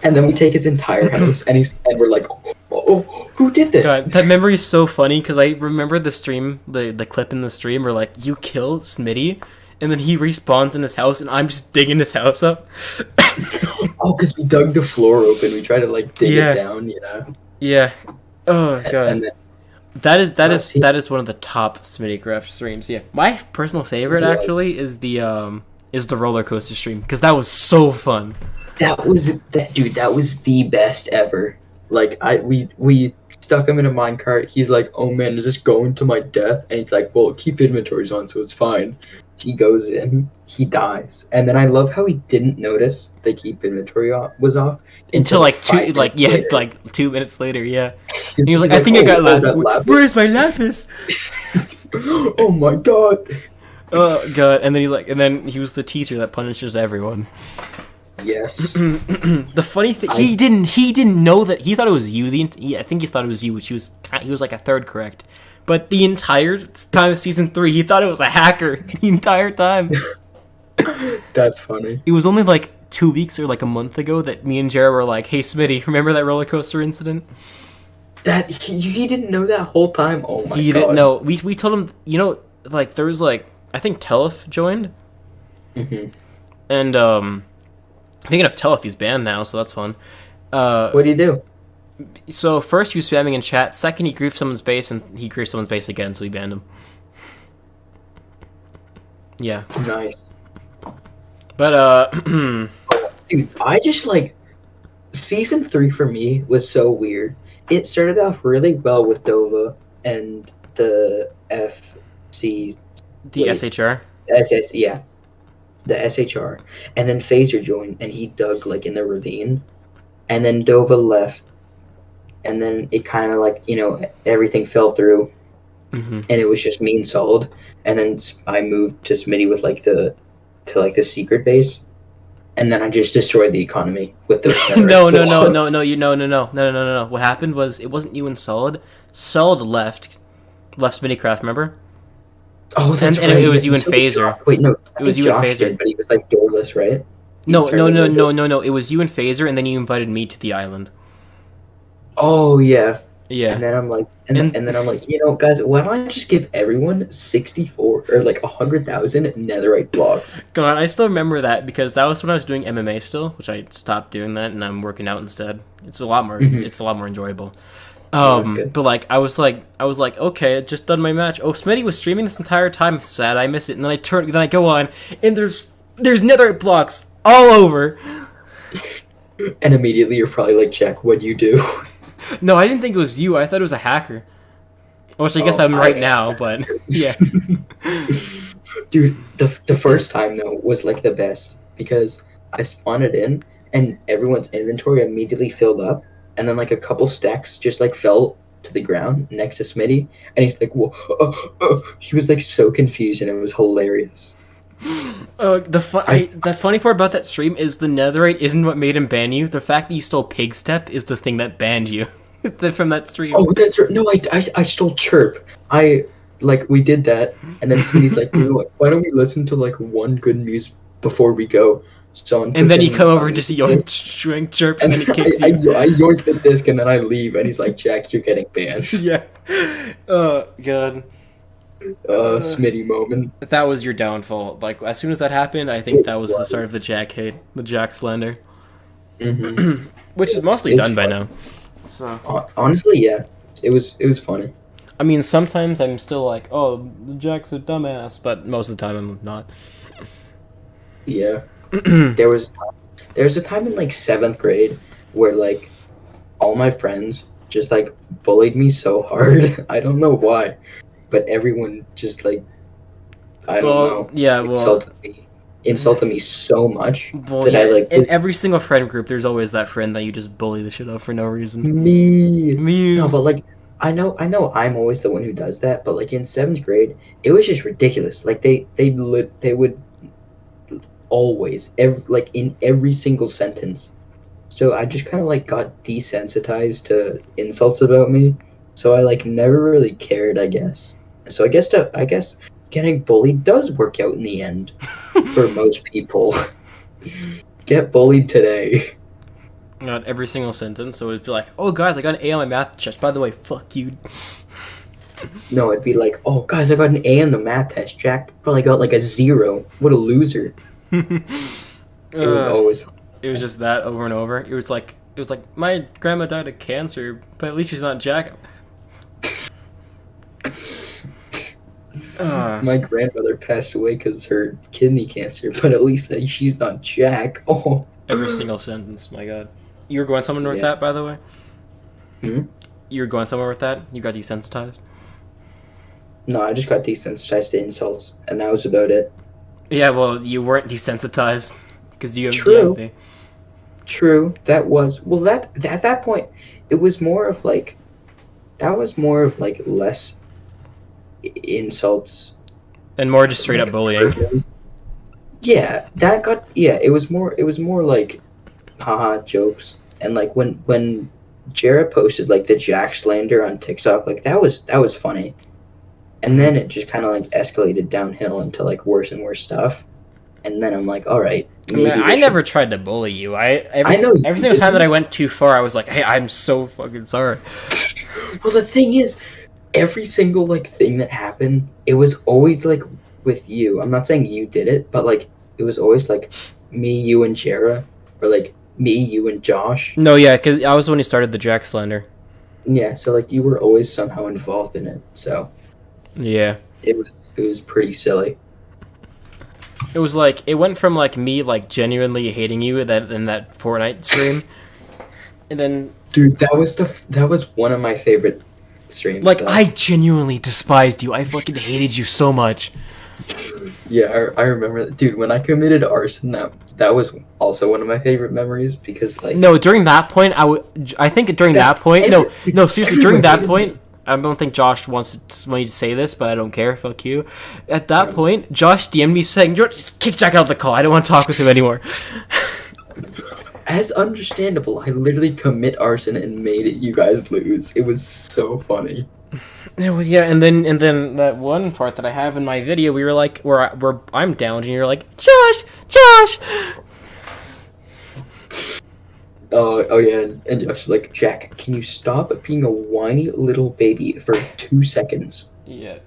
And then we take his entire house and we're like, oh, who did this? God, that memory is so funny because I remember the stream, the clip in the stream where like you kill Smitty. And then he respawns in his house, and I'm just digging his house up. Oh, because we dug the floor open. We tried to like dig it down. Yeah. Yeah. Oh god. And that is one of the top Smittycraft streams. Yeah. My personal favorite actually is the roller coaster stream because that was so fun. That was the best ever. Like we stuck him in a minecart. He's like, oh man, is this going to my death? And he's like, well, keep inventories on, so it's fine. He goes in, he dies, and then I love how he didn't notice the keep inventory was off until like 2 minutes later. Yeah, and he was like, I think I got lapis. Where's my lapis? Oh my god! Oh god! And then he's like, and then he was the teacher that punishes everyone. Yes. The funny thing, he didn't know that. He thought it was you. I think he thought it was you, which he was like a third correct. But the entire time of season 3, he thought it was a hacker the entire time. That's funny. It was only like 2 weeks or like a month ago that me and Jared were like, "Hey, Smitty, remember that roller coaster incident?" That he didn't know that whole time. Oh my god. He didn't know. We told him, like there was like I think Telef joined, and speaking of Telef, he's banned now, so that's fun. What do you do? So first he was spamming in chat. Second he griefed someone's base, and he griefed someone's base again, so we banned him. Yeah. Nice. But dude, I just like season 3 for me was so weird. It started off really well with Dova and the FC. The SHR. Yeah, the SHR, and then Phaser joined, and he dug like in the ravine, and then Dova left, and then it kind of like everything fell through, and it was just me and Solid, and then I moved to Smitty with the secret base, and then I just destroyed the economy with those. No. What happened was it wasn't you and Solid. Solid left Smittycraft, remember? Oh, that's right. And it was you and Phaser. Wait, no, it was you and Phaser. Did, but he was like doorless, right? No. It was you and Phaser, and then you invited me to the island. Oh yeah. Yeah. And then I'm like, and then I'm like, guys, why don't I just give everyone 64 or like 100,000 netherite blocks? God, I still remember that because that was when I was doing MMA still, which I stopped doing that, and I'm working out instead. It's a lot more. It's a lot more enjoyable. But like I was like, okay, I just done my match. Oh, Smitty was streaming this entire time. Sad, I miss it. And then I go on, and there's netherite blocks all over. And immediately you're probably like, Jack, what do you do? No, I didn't think it was you. I thought it was a hacker. Which I guess I'm right now, but yeah. Dude, the first time though was like the best because I spawned it in and everyone's inventory immediately filled up, and then like a couple stacks just like fell to the ground next to Smitty, and he's like, "Whoa!" He was like so confused, and it was hilarious. The funny part about that stream is the netherite isn't what made him ban you. The fact that you stole pig step is the thing that banned you from that stream. Oh, that's right. No, I stole chirp. We did that, and then Smitty's like, why don't we listen to like one good music before we go? So and then you come over and just yoink chirp, and then he kicks you. I yoink the disc, and then I leave, and he's like, Jack, you're getting banned. Yeah. Oh god. Smitty moment. That was your downfall. Like as soon as that happened, I think that was the start of the Jack hate, the Jack slander, which is mostly done by now. So honestly, yeah, it was funny. I mean, sometimes I'm still like, oh, the Jack's a dumbass, but most of the time I'm not. Yeah, there was a time in like 7th grade where like all my friends just like bullied me so hard. I don't know why. But everyone just like, I don't know. Yeah, insulted me so much that I like. In every single friend group, there's always that friend that you just bully the shit out of for no reason. Me. No, but like, I know, I'm always the one who does that. But like in 7th grade, it was just ridiculous. Like they would always in every single sentence. So I just kind of like got desensitized to insults about me. So I like never really cared, I guess. So I guess getting bullied does work out in the end for most people. Get bullied today. Not every single sentence, so it'd be like, "Oh guys, I got an A on my math test. By the way, fuck you." No, it'd be like, "Oh guys, I got an A on the math test. Jack probably got like a 0. What a loser." It was always. It was just that over and over. It was like my grandma died of cancer, but at least she's not Jack. My grandmother passed away because her kidney cancer, but at least she's not Jack. Oh, every single sentence. My God, you were going somewhere with that, by the way. You were going somewhere with that. You got desensitized. No, I just got desensitized to insults, and that was about it. Yeah, well, you weren't desensitized because you have DMP. True. That was that at that point, it was more of like. That was more of like less insults and more just straight up bullying. Yeah, that got yeah. It was more like haha jokes, and like when Jarrah posted like the Jack slander on TikTok, like that was funny, and Mhm. then it just kind of like escalated downhill into like worse and worse stuff, and then I'm like, all right, I mean, maybe I this should. never tried to bully you. I every I know every you single time that I didn't. went too far, I was like, "Hey, I'm so fucking sorry." Well, the thing is, every single like thing that happened, it was always like with you. I'm not saying you did it, but like it was always like me, you, and Jarrah, or like me, you, and Josh. No, yeah, because I was the one who started the Jack slander. Yeah, so like you were always somehow involved in it. So Yeah. it was pretty silly. It was like it went from like me like genuinely hating you in that Fortnite stream, and then Dude, that was one of my favorite streams like I though. genuinely despised you. I fucking hated you so much. Yeah, I remember that. Dude, when I committed arson, that was also one of my favorite memories because like No, during that point, I think during that point, no, seriously, during everyone that hated me. point, I don't think Josh wants me to say this, but I don't care. Fuck you. At that point, Josh DM'd me saying, "George, kick Jack out of the call. I don't want to talk with him anymore." As understandable, I literally commit arson and made you guys lose. It was so funny. Yeah, and then that one part that I have in my video, we were like, where I'm down, and you're like, Josh. Oh yeah, and Josh was like, Jack, can you stop being a whiny little baby for 2 seconds? Yeah.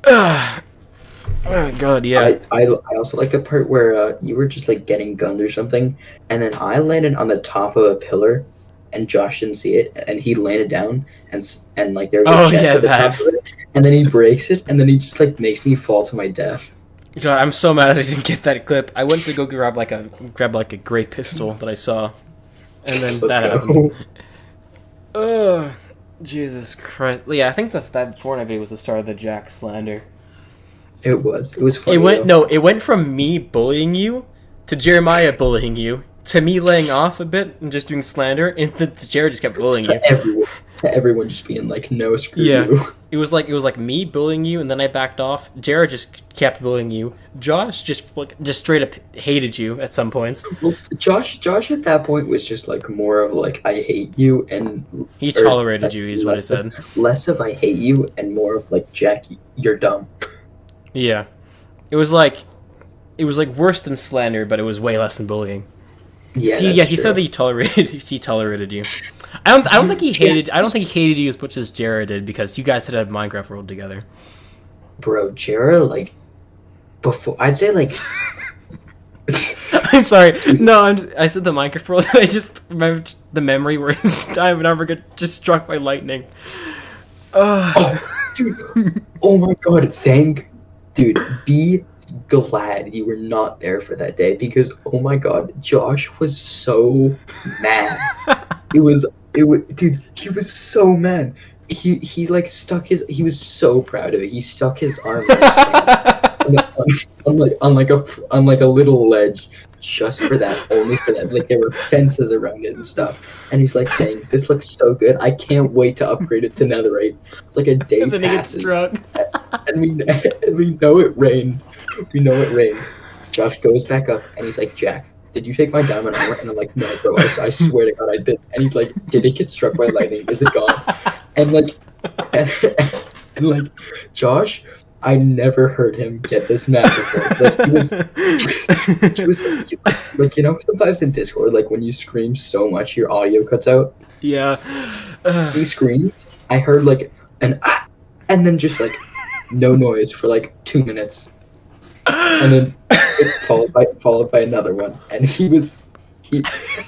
Oh god, yeah. I also like the part where you were just like getting gunned or something, and then I landed on the top of a pillar, and Josh didn't see it, and he landed down, and like there was Oh a chest yeah, at the that. top of it, and then he breaks it, and then he just like makes me fall to my death. God, I'm so mad I didn't get that clip. I went to go grab like a great pistol that I saw, and then Let's that go. happened. Ugh, Jesus Christ. Yeah, I think that Fortnite video was the start of the Jack slander. It was funny It went from me bullying you to Jeremiah bullying you to me laying off a bit and just doing slander, and then Jared just kept bullying you. to everyone just being like, no, screw Yeah. you. It was like me bullying you, and then I backed off. Jared just kept bullying you. Josh just straight up hated you at some points. Well, Josh at that point was just like more of like I hate you and He or tolerated less, you, is what I less of, said. less of I hate you and more of like Jack, you're dumb. Yeah, it was like worse than slander, but it was way less than bullying. Yeah, See, that's yeah, he true. said that he tolerated you. I don't think he hated. I don't think he hated you as much as Jared did because you guys had a Minecraft world together. Bro, Jara, like before I'd say like I'm sorry. No, I said the Minecraft world. I just remembered the memory where his diamond armor got just struck by lightning. oh dude, oh my god, dude, be glad you were not there for that day because oh my god, Josh was so mad. It was dude, he was so mad. He like he was so proud of it. He stuck his arm in his hand on like a little ledge just for that, only for that. Like there were fences around it and stuff. And he's like saying, "This looks so good. I can't wait to upgrade it to netherite." Like a day And then he gets passes, struck. and we know it rained. We know it rained. Josh goes back up and he's like, "Jack, did you take my diamond armor?" And I'm like, "No, bro. I swear to God, I did." And he's like, "Did it get struck by lightning? Is it gone?" And like, and like, Josh, I never heard him get this mad before. Like he was like sometimes in Discord, like when you scream so much, your audio cuts out. Yeah. He screamed. I heard like an ah, and then just like no noise for like 2 minutes, and then followed by another one, and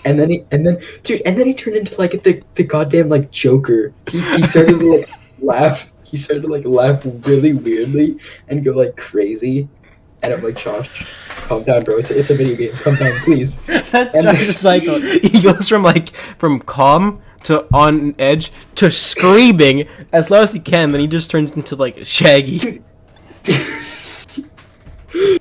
and then he turned into like the goddamn like Joker. He started to like laugh. He started to like laugh really weirdly and go like crazy. And I'm like, Josh, calm down, bro. It's a video game. Calm down, please. That's And Josh's cycle. He goes from calm to on edge to screaming as loud as he can, then he just turns into like Shaggy.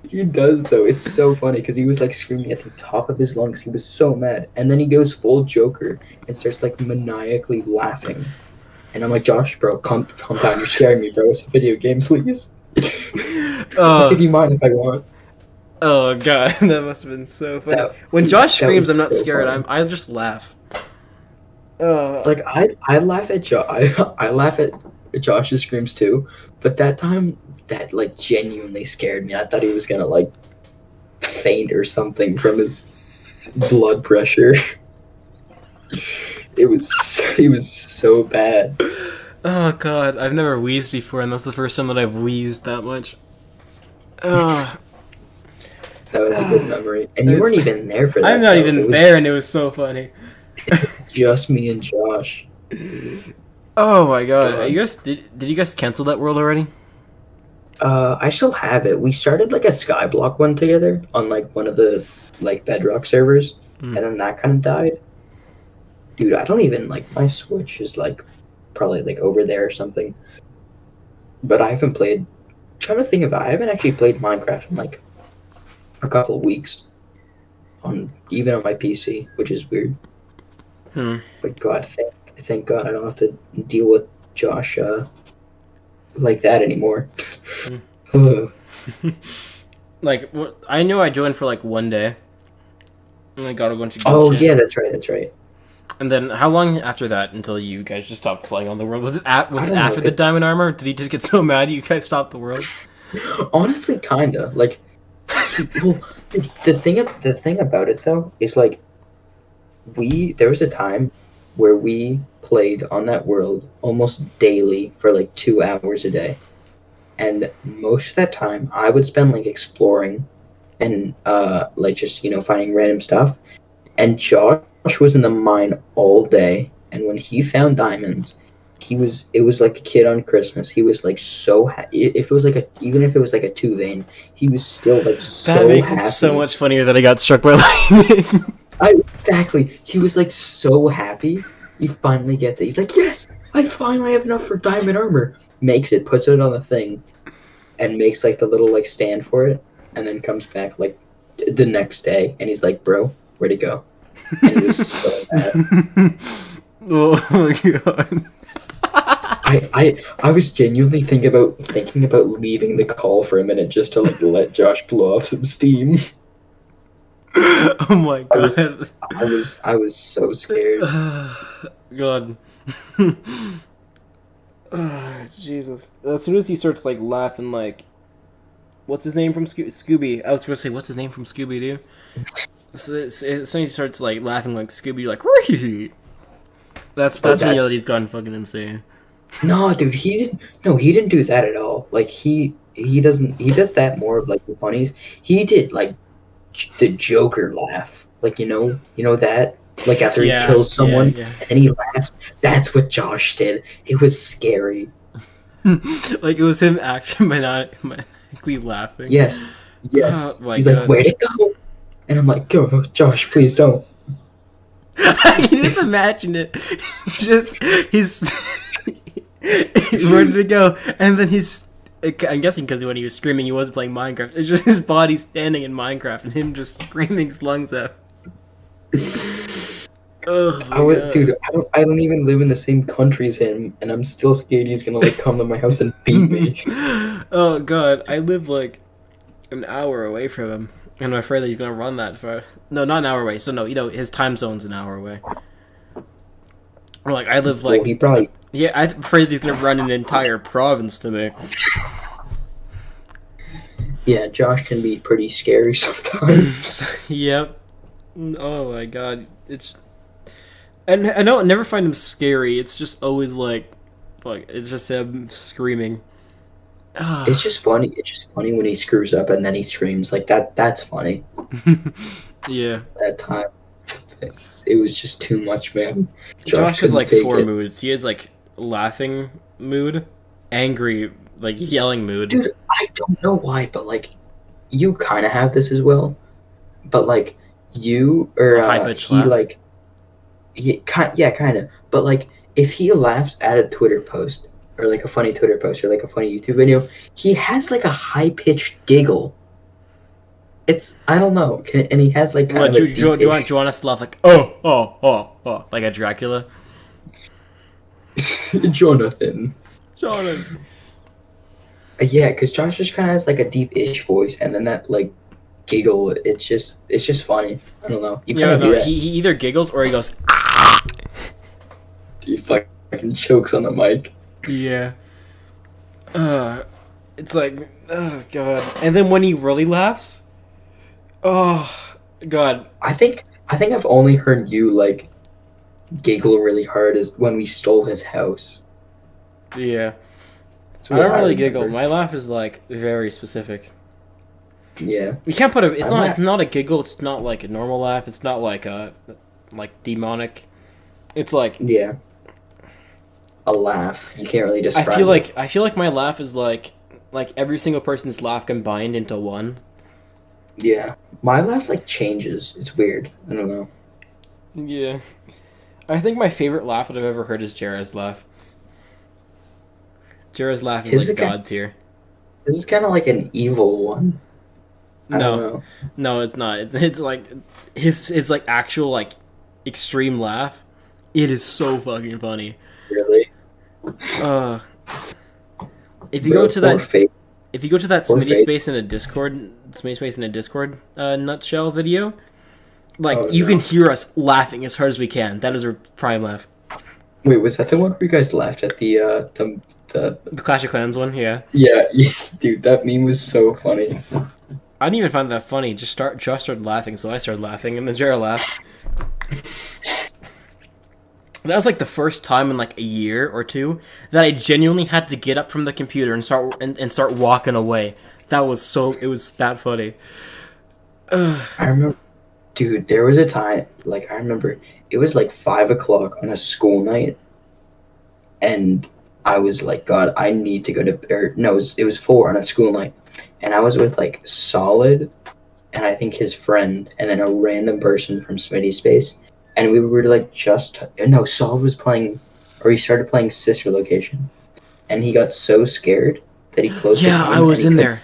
He does though. It's so funny because he was like screaming at the top of his lungs. He was so mad, and then he goes full Joker and starts like maniacally laughing. And I'm like, Josh, bro, calm down. You're scaring me, bro. It's a video game, please. I'll give you mine if I want. Oh god, that must have been so funny. That, When dude, Josh that screams, was I'm not so scared. funny. I just laugh. Uh, Like I laugh at I laugh at Josh's screams too, but that time that like genuinely scared me. I thought he was gonna like faint or something from his blood pressure. It was so bad. oh god, I've never wheezed before, and that's the first time that I've wheezed that much. Uh, That was a good memory. And you it's, weren't even there for I'm that not though. It even was there, and it was so funny. just me and Josh. Oh my god, God. you guys did you guys cancel that world already? I still have it. We started like a Skyblock one together on like one of the like Bedrock servers, Mm. and then that kind of died. Dude, I don't even like my Switch is like probably like over there or something. But I haven't played. Trying to think about. I haven't actually played Minecraft in like a couple of weeks on even on my PC, which is weird. Hmm. But God, thank God I don't have to deal with Josh like that anymore. Ugh. Like, I knew I joined for like one day, and I got a bunch of good Oh shit. yeah, that's right. That's right. And then, how long after that until you guys just stopped playing on the world? Was it I don't know, after the diamond armor? Did he just get so mad you guys stopped the world? Honestly, kinda like. Well, the thing about it though is like there was a time where we played on that world almost daily for like 2 hours a day, and most of that time I would spend like exploring and like just finding random stuff, and Josh was in the mine all day, and when he found diamonds, it was like a kid on Christmas. He was like so if it was like even if it was like a 2 vein, he was still like so That makes happy. it so much funnier that I got struck by lightning. Exactly. He was like so happy. He finally gets it. He's like, yes, I finally have enough for diamond armor. Makes it, puts it on the thing, and makes like the little like stand for it, and then comes back like the next day, and he's like, bro, where'd it go? And he was so mad. Oh my god. I was genuinely thinking about leaving the call for a minute just to like let Josh blow off some steam. Oh my god. I was so scared. God. Jesus. As soon as he starts like laughing, like, what's his name from Scooby? I was gonna say, what's his name from Scooby Doo? So as soon as he starts like laughing like Scooby, you're like, Ree! That's when you know that he's gone fucking insane. No, dude, he didn't. No, he didn't do that at all. Like he doesn't. He does that more of like the funnies. He did like the Joker laugh. Like that. Like after he kills someone and he laughs. That's what Josh did. It was scary. Like it was him actually maniacally laughing. Yes. Oh, my He's God. like, where'd it go? And I'm like, go, Josh, please don't. I can just imagine it. He's where did it go? And then I'm guessing because when he was screaming, he wasn't playing Minecraft. It's just his body standing in Minecraft and him just screaming his lungs out. Oh, dude, I don't even live in the same country as him, and I'm still scared he's gonna like come to my house and beat me. Oh god, I live like an hour away from him, and I'm afraid that he's gonna run that far. No, not an hour away. So no, his time zone's an hour away. Or, like I live like he probably. Yeah, I'm afraid he's gonna run an entire province to me. Yeah, Josh can be pretty scary sometimes. Yep. Oh my god, and I don't never find him scary. It's just always like it's just him screaming. It's just funny. It's just funny when he screws up and then he screams like that. That's funny. Yeah. That time, it was just too much, man. Josh has like 4 moods. He has like laughing mood, angry, like yelling mood. Dude, I don't know why, but like, you kind of have this as well. But like, you or high-pitched he laugh. like, yeah, kind of. But like, if he laughs at a Twitter post or like a funny Twitter post or like a funny YouTube video, he has like a high-pitched giggle. I don't know, and he has like kind of do you want us to laugh like oh like a Dracula? Jonathan. Jonathan. Yeah, because Josh just kind of has like a deep-ish voice, and then that like giggle. It's just funny. I don't know. You kind Yeah, of do no, that. he either giggles or he goes, He fucking chokes on the mic. yeah. It's like, oh god. And then when he really laughs, oh god. I think I've only heard you like giggle really hard is when we stole his house. Yeah. That's I what don't really remember. giggle. My laugh is like very specific. Yeah. You can't put a. It's I'm not. not- It's not a giggle. It's not like a normal laugh. It's not like a, like demonic. It's like Yeah. A laugh. You can't really I describe feel it. like I feel like my laugh is like every single person's laugh combined into one. Yeah. My laugh like changes. It's weird. I don't know. Yeah. I think my favorite laugh that I've ever heard is Jara's laugh. Jara's laugh is His like is ki- God tier. This is kind of like an evil one. I don't No, know. no, it's not. It's like it's like actual like extreme laugh. It is so fucking funny. Really. Uh, if you Bro, go to poor that Faith. if you go to that Poor Smitty Faith. space in a Discord nutshell video, like Oh, you no. can hear us laughing as hard as we can. That is our prime laugh. Wait, was that the one where you guys laughed at the The Clash of Clans one, yeah. yeah, dude, that meme was so funny. I didn't even find that funny. Josh started laughing, so I started laughing, and then Jara laughed. That was like the first time in like a year or two that I genuinely had to get up from the computer and start walking away. That was so. It was that funny. Ugh. I remember, dude, there was a time, like, I remember it was like 5 o'clock on a school night, and I was like, God, I need to go to, or no, it was 4 on a school night, and I was with like Solid, and I think his friend, and then a random person from Smitty Space, and we were like no, Solid was playing, or he started playing Sister Location, and he got so scared that he closed the Yeah, game, I was and in he there.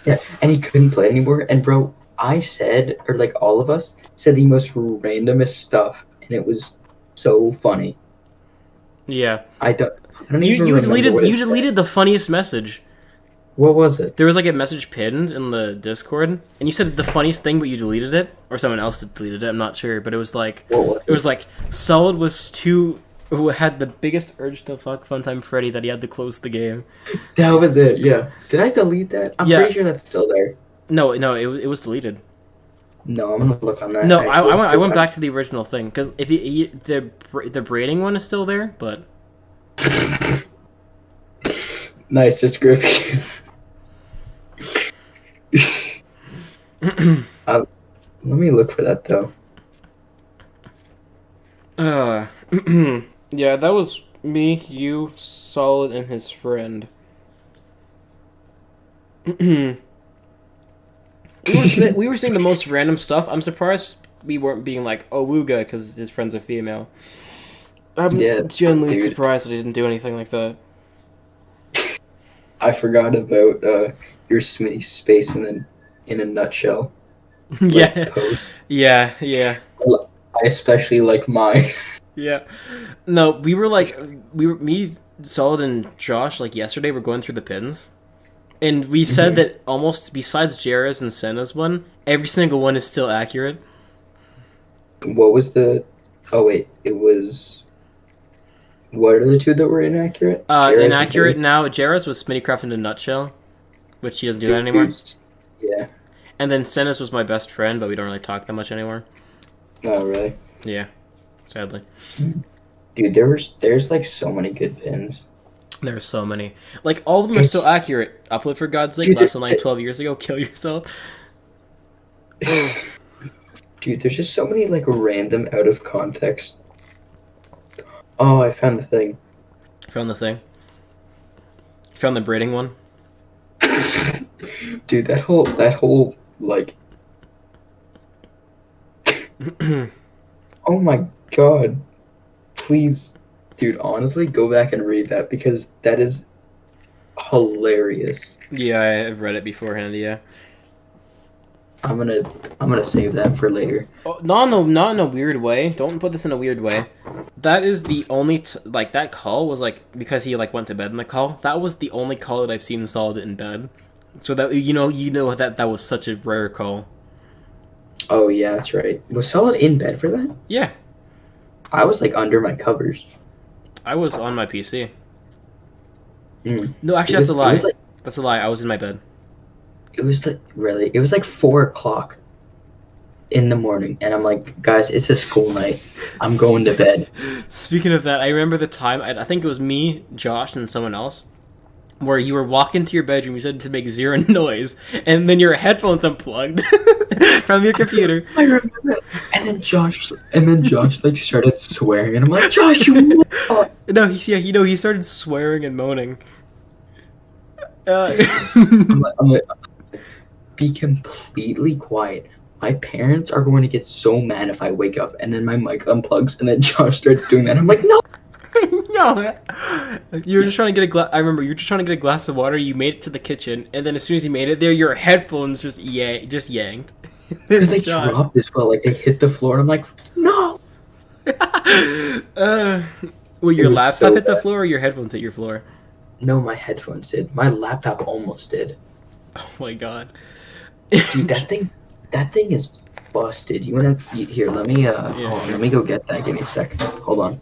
yeah, and he couldn't play anymore. And bro, I said, or like all of us said the most randomest stuff, and it was so funny. Yeah, I don't you even you remember deleted what it you said. deleted the funniest message. What was it? There was like a message pinned in the Discord, and you said the funniest thing, but you deleted it, or someone else deleted it. I'm not sure, but it was like What was it was like Solid was too. Who had the biggest urge to fuck Funtime Freddy that he had to close the game. That was it. Yeah. Did I delete that? I'm Yeah. pretty sure that's still there. No, it was deleted. No, I'm gonna look on that. No, actually, I went because back to the original thing because if the braiding one is still there, but Nice description. Let me look for that though. yeah, that was me, you, Solid, and his friend. we were saying the most random stuff. I'm surprised we weren't being like, oh, Wooga, because his friend's a female. I'm Yeah, genuinely dude. surprised that he didn't do anything like that. I forgot about your Smitty Space in a nutshell. Like, yeah, post. yeah. I especially like mine. Yeah. No, we were me, Solid, and Josh, like yesterday, were going through the pins. And we said that almost, besides Jara's and Senna's one, every single one is still accurate. What was the? Oh wait, it was. What are the two that were inaccurate? Jara's Inaccurate and now, Jara's was Smittycraft in a nutshell, which she doesn't do that anymore. Yeah. And then Senna's was my best friend, but we don't really talk that much anymore. Oh really? Yeah, sadly. Dude, there's like so many good pins. There's so many. Like, all of them are It's- still accurate. Upload for God's sake, Dude, less than like 12 years ago, kill yourself. Dude, there's just so many like random out of context. Oh, I found the thing. Found the thing. Found the braiding one. Dude, that whole like. Oh my god. Please, dude, honestly, go back and read that because that is hilarious. Yeah, I've read it beforehand, yeah. I'm gonna save that for later. Oh, no, not in a weird way. Don't put this in a weird way. That is the only like that call was like because he like went to bed in the call. That was the only call that I've seen Solid in bed. So that you know that was such a rare call. Oh yeah, that's right. Was Solid in bed for that? Yeah, I was like under my covers. I was on my PC. Mm. No, actually, It that's a was. It was lie. like. That's a lie. I was in my bed. It was like really. It was like 4 o'clock in the morning, and I'm like, guys, it's a school night. I'm going to bed. Speaking of that, I remember the time. I think it was me, Josh, and someone else, where you were walking to your bedroom. You said to make zero noise, and then your headphones unplugged from your computer. I remember that. And then Josh like started swearing, and I'm like, Josh, you. No, he started swearing and moaning. I'm like, be completely quiet. My parents are going to get so mad if I wake up, and then my mic unplugs, and then Josh starts doing that. I'm like, no. No, you were just trying to get a glass. I remember you were just trying to get a glass of water. You made it to the kitchen, and then as soon as you made it there, your headphones just yanked. Because they dropped as well, like they hit the floor, and I'm like, no. Well, your laptop so hit the bad. floor, or your headphones hit your floor? No, my headphones did. My laptop almost did. Oh my god, Dude, that thing is busted. Here? Let me hold on, let me go get that. Give me a sec. Hold on.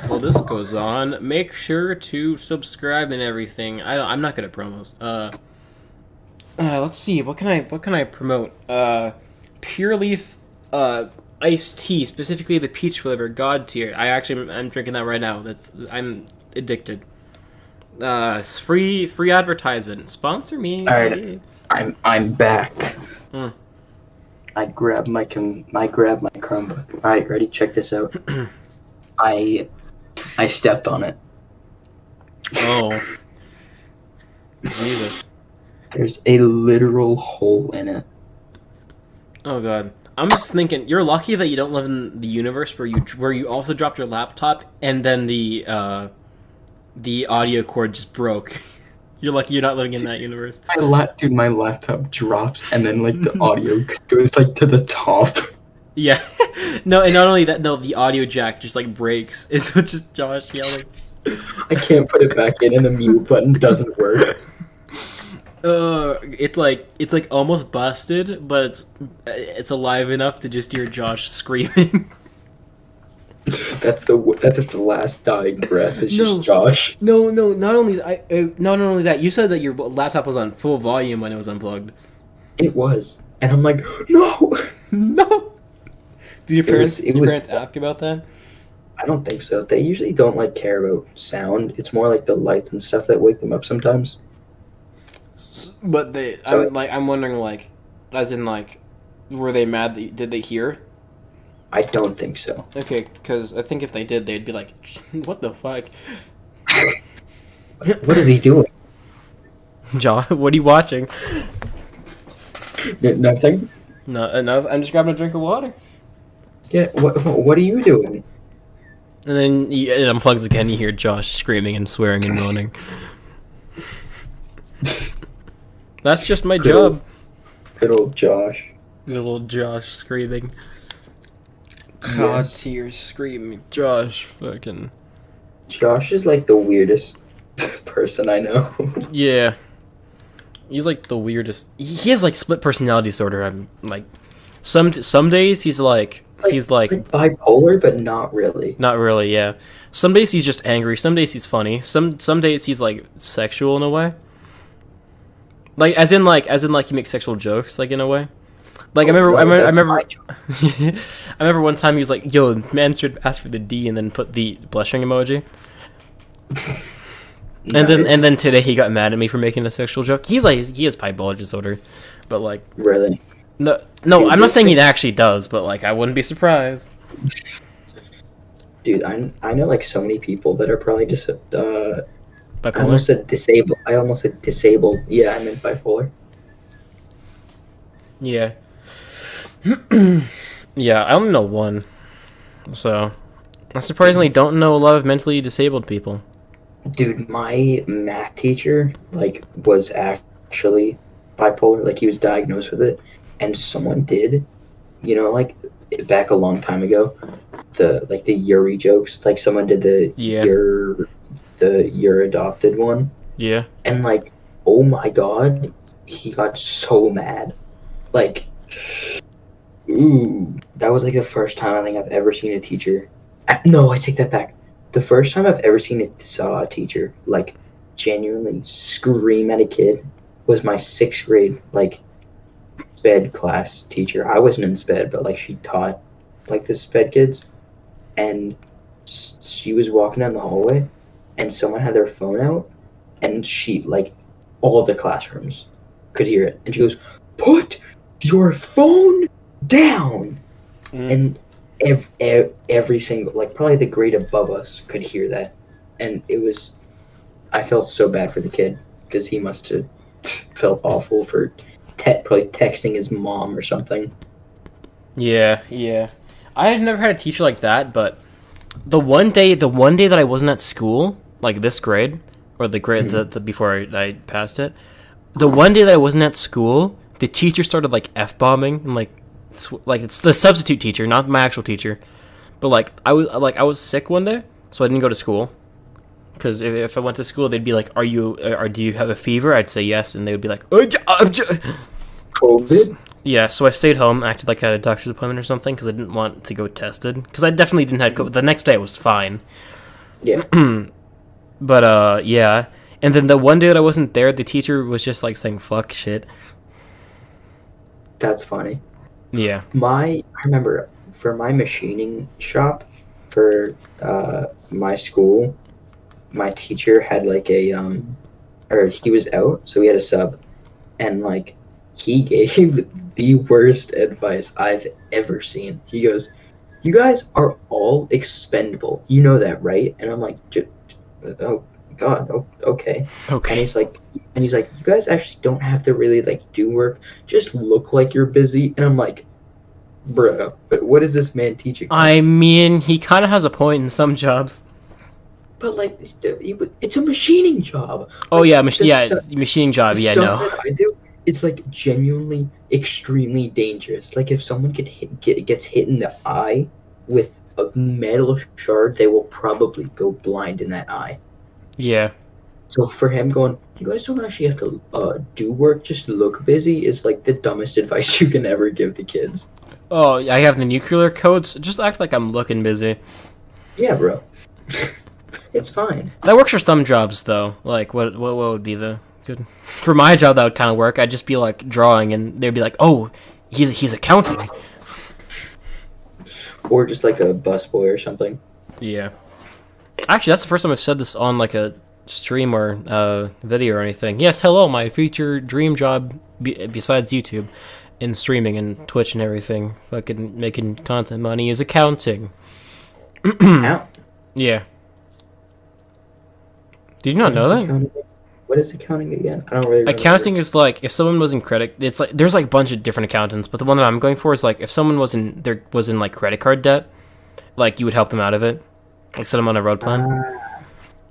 Well, this goes on. Make sure to subscribe and everything. I'm not good at promos. Let's see. What can I promote? Pure Leaf, iced tea, specifically the peach flavor, God tier. I'm drinking that right now. I'm addicted. It's free advertisement. Sponsor me. All right, I'm back. Mm. I grabbed my Chromebook. All right, ready? Check this out. I stepped on it. Oh, Jesus. There's a literal hole in it. Oh god. I'm just thinking, you're lucky that you don't live in the universe where you also dropped your laptop and then the audio cord just broke. You're lucky you're not living in that universe. My laptop drops and then like the audio goes like to the top. Yeah. No, and not only that, no, the audio jack just like breaks. It's just Josh yelling. I can't put it back in and the mute button doesn't work. It's like almost busted, but it's alive enough to just hear Josh screaming. That's its last dying breath. It's just Josh. No. Not only that. You said that your laptop was on full volume when it was unplugged. It was, and I'm like, no, no. Did your parents was ask about that? I don't think so. They usually don't like care about sound. It's more like the lights and stuff that wake them up sometimes. But I'm wondering, like, as in, like, were they mad? Did they hear? I don't think so. Okay, because I think if they did, they'd be like, "What the fuck?" What is he doing? John, what are you watching? Nothing. No, I'm just grabbing a drink of water. Yeah. What are you doing? And then it unplugs again. You hear Josh screaming and swearing and moaning. That's just my job. Good old Josh. Good old Josh screaming. God, Yes. tears screaming. Josh, fucking. Josh is like the weirdest person I know. Yeah. He's like the weirdest. He has like split personality disorder. I'm like, some days he's like bipolar, but not really. not really. Yeah. Some days he's just angry. Some days he's funny. Some days he's like sexual in a way. Like as in he makes sexual jokes like in a way. Like I remember I remember one time he was like, "Yo, man should ask for the D and then put the blushing emoji." Nice. And then today he got mad at me for making a sexual joke. He has bipolar disorder, but like Really? no, I'm not saying he actually does, but like I wouldn't be surprised. Dude, I know like so many people that are probably just Bipolar? I almost said disabled. Yeah, I meant bipolar. Yeah. Yeah, I only know one. So I surprisingly don't know a lot of mentally disabled people. Dude, my math teacher like was actually bipolar. Like he was diagnosed with it, and someone did, like back a long time ago, the Yuri jokes. Like someone did the you're adopted one. Yeah. And like, oh my god, he got so mad. Like Ooh, that was like the first time I think I've ever seen a teacher. No, I take that back. The first time I've ever saw a teacher like genuinely scream at a kid was my sixth grade like sped class teacher. I wasn't in sped, but like she taught like the sped kids, and she was walking down the hallway, and someone had their phone out, and she like all the classrooms could hear it, and she goes, "Put your phone down," and every single like probably the grade above us could hear that, and it was I felt so bad for the kid because he must have felt awful for probably texting his mom or something. Yeah, yeah. I've never had a teacher like that, but the one day that I wasn't at school, like this grade, or the grade the before I passed it, the one day that I wasn't at school, the teacher started like f-bombing and like it's the substitute teacher, not my actual teacher, but like I was sick one day, so I didn't go to school. Because if I went to school, they'd be like, do you have a fever?" I'd say yes, and they would be like, COVID? Yeah, so I stayed home, acted like I had a doctor's appointment or something, because I didn't want to go tested. Because I definitely didn't have COVID. The next day I was fine. Yeah. But, yeah. And then the one day that I wasn't there, the teacher was just, like, saying, "Fuck shit." That's funny. Yeah. I remember, for my machining shop, for my school, my teacher had, like, or he was out, so we had a sub, and, like, he gave the worst advice I've ever seen. He goes, "You guys are all expendable. You know that, right?" And I'm like, "Oh God, okay." Okay. And he's like, "You guys actually don't have to really like do work. Just look like you're busy." And I'm like, "Bruh, but what is this man teaching us?" I mean, he kind of has a point in some jobs. But like, it's a machining job. Oh, like, yeah, machining job, yeah, no. That I do, it's like genuinely extremely dangerous. Like if someone gets hit in the eye with a metal shard, they will probably go blind in that eye. Yeah. So for him going, "You guys don't actually have to do work, just look busy," is like the dumbest advice you can ever give to kids. Oh, I have the nuclear codes. Just act like I'm looking busy. Yeah, bro. It's fine. That works for some jobs, though. Like, what would be the good? For my job, that would kind of work. I'd just be like drawing, and they'd be like, "Oh, he's accounting." Or just like a busboy or something. Yeah. Actually, that's the first time I've said this on like a stream or video or anything. Yes, hello, my future dream job besides YouTube and streaming and Twitch and everything, fucking making content money, is accounting. Yeah. Did you not know that? What is accounting again? I don't really remember. Accounting is like if someone was in credit. It's like there's like a bunch of different accountants, but the one that I'm going for is like if someone was in like credit card debt, like you would help them out of it, like set them on a road plan.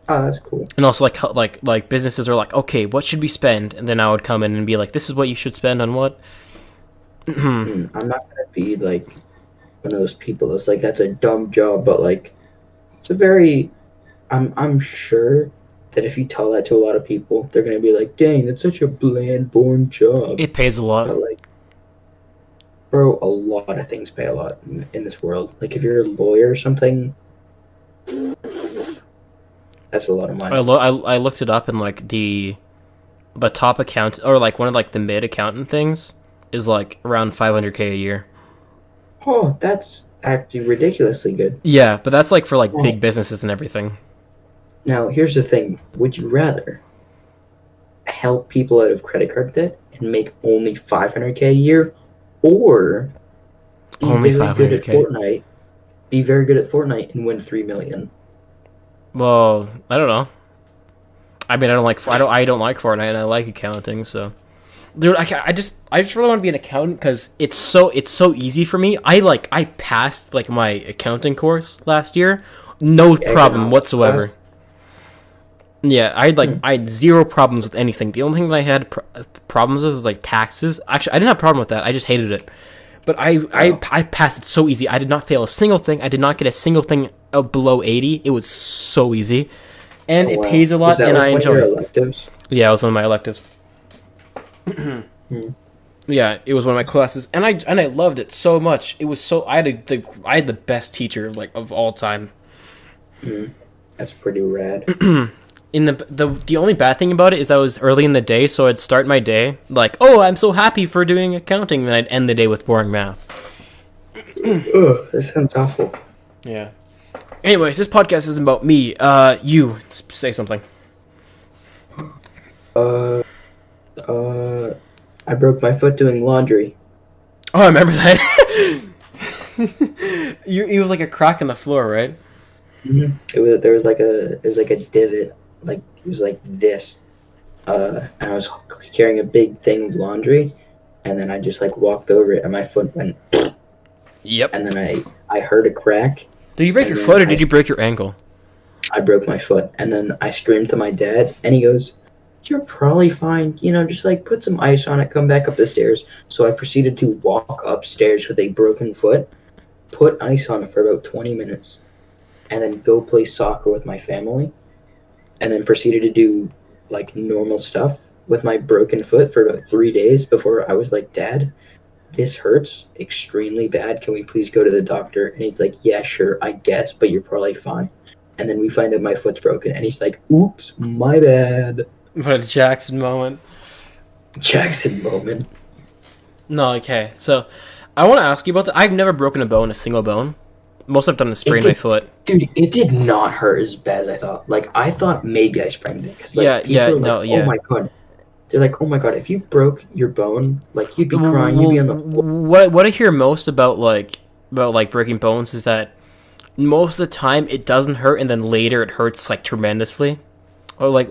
Oh, that's cool. And also like businesses are like, "Okay, what should we spend?" And then I would come in and be like, "This is what you should spend on what." I'm not gonna be like one of those people that's like that's a dumb job, but like it's a very. I'm sure that if you tell that to a lot of people, they're gonna be like, "Dang, that's such a bland, boring job." It pays a lot. But like, bro, a lot of things pay a lot in this world. Like if you're a lawyer or something, that's a lot of money. I looked it up, and like the top account or like one of like the mid accountant things is like around 500K a year. Oh, that's actually ridiculously good. Yeah, but that's like for like big businesses and everything. Now, here's the thing. Would you rather help people out of credit card debt and make only 500K a year, or be only very good at 500K? Fortnite, be very good at Fortnite and win 3 million? Well, I don't know. I mean, I don't like Fortnite, and I like accounting, so. Dude, I just really want to be an accountant because it's so easy for me. I passed like my accounting course last year, no problem whatsoever. Yeah, I had zero problems with anything. The only thing that I had problems with was like taxes. Actually, I didn't have a problem with that. I just hated it. But I passed it so easy. I did not fail a single thing. I did not get a single thing below 80. It was so easy, and it pays a lot, and I enjoy it. Electives? Yeah, it was one of my electives. Yeah, it was one of my classes, and I loved it so much. It was so I had the best teacher like of all time. Mm, that's pretty rad. In the only bad thing about it is I was early in the day, so I'd start my day like, oh, I'm so happy for doing accounting, then I'd end the day with boring math. Ugh, that sounds awful. Yeah. Anyways, this podcast isn't about me. You say something. Uh, I broke my foot doing laundry. Oh, I remember that. It was like a crack in the floor, right? There was like a divot, like it was like this. And I was carrying a big thing of laundry, and then I just like walked over it, and my foot went. Yep. And then I heard a crack. Did you break your foot or did you break your ankle? I broke my foot, and then I screamed to my dad, and he goes, "You're probably fine. You know, just like put some ice on it, come back up the stairs." So I proceeded to walk upstairs with a broken foot, put ice on it for about 20 minutes, and then go play soccer with my family, and then proceeded to do like normal stuff with my broken foot for about 3 days before I was like, "Dad, this hurts extremely bad. Can we please go to the doctor?" And he's like, "Yeah, sure, I guess, but you're probably fine." And then we find out my foot's broken, and he's like, "Oops, my bad." What a Jackson moment. Jackson moment. No, okay. So, I want to ask you about that. I've never broken a single bone. Most I've done is sprain my foot. Dude, it did not hurt as bad as I thought. Like, I thought maybe I sprained it. Cause, like, oh my god. They're like, oh my god, if you broke your bone, like, you'd be crying, you'd be on the floor. What I hear most about breaking bones is that most of the time it doesn't hurt, and then later it hurts, like, tremendously. Or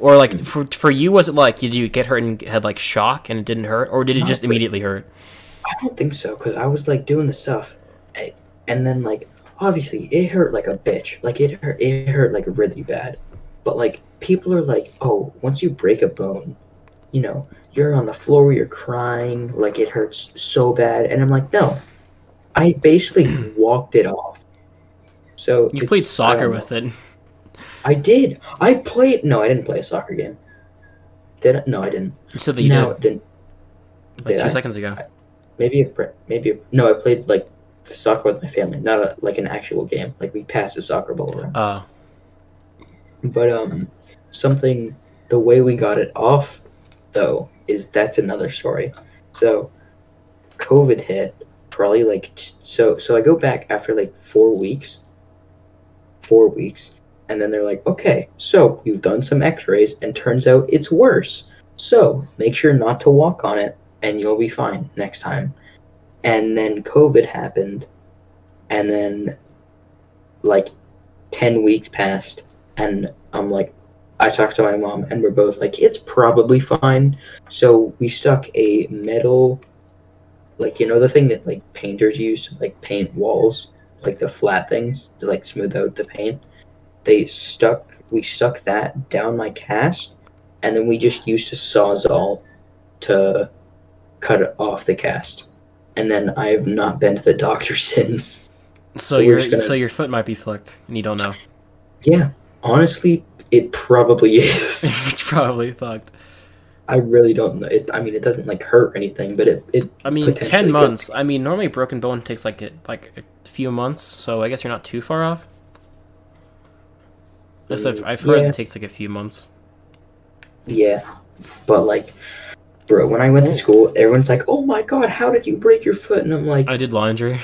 for you, was it like, did you get hurt and had, like, shock and it didn't hurt? Or did it just immediately hurt? I don't think so, because I was, like, doing the stuff. And then, like, obviously, it hurt like a bitch. Like, it hurt like, really bad. But, like, people are like, oh, once you break a bone, you know, you're on the floor, you're crying, like, it hurts so bad. And I'm like, no. I basically walked it off. So you played soccer with it. I did. No, I didn't play a soccer game. Did I? No, I didn't. You said that you didn't. Like 2 seconds ago. No, I played, like, soccer with my family, not like an actual game. Like, we passed a soccer ball around. But the way we got it off, though, that's another story. So COVID hit probably like so I go back after like 4 weeks, and then they're like, okay, so you've done some x-rays and turns out it's worse, so make sure not to walk on it and you'll be fine next time. And then COVID happened, and then like 10 weeks passed, and I talked to my mom, and we're both like, it's probably fine. So we stuck a metal, like, you know, the thing that like painters use to like paint walls, like the flat things to like smooth out the paint. We stuck that down my cast, and then we just used a Sawzall to cut off the cast. And then I have not been to the doctor since. So your foot might be flicked, and you don't know. Yeah, honestly, it probably is. It's probably fucked. I really don't know. It doesn't like hurt or anything, but it. I mean, 10 months. I mean, normally a broken bone takes like a few months, so I guess you're not too far off. I've heard it takes like a few months. Yeah, but like, bro, when I went to school, everyone's like, "Oh my god, how did you break your foot?" And I'm like, I did laundry.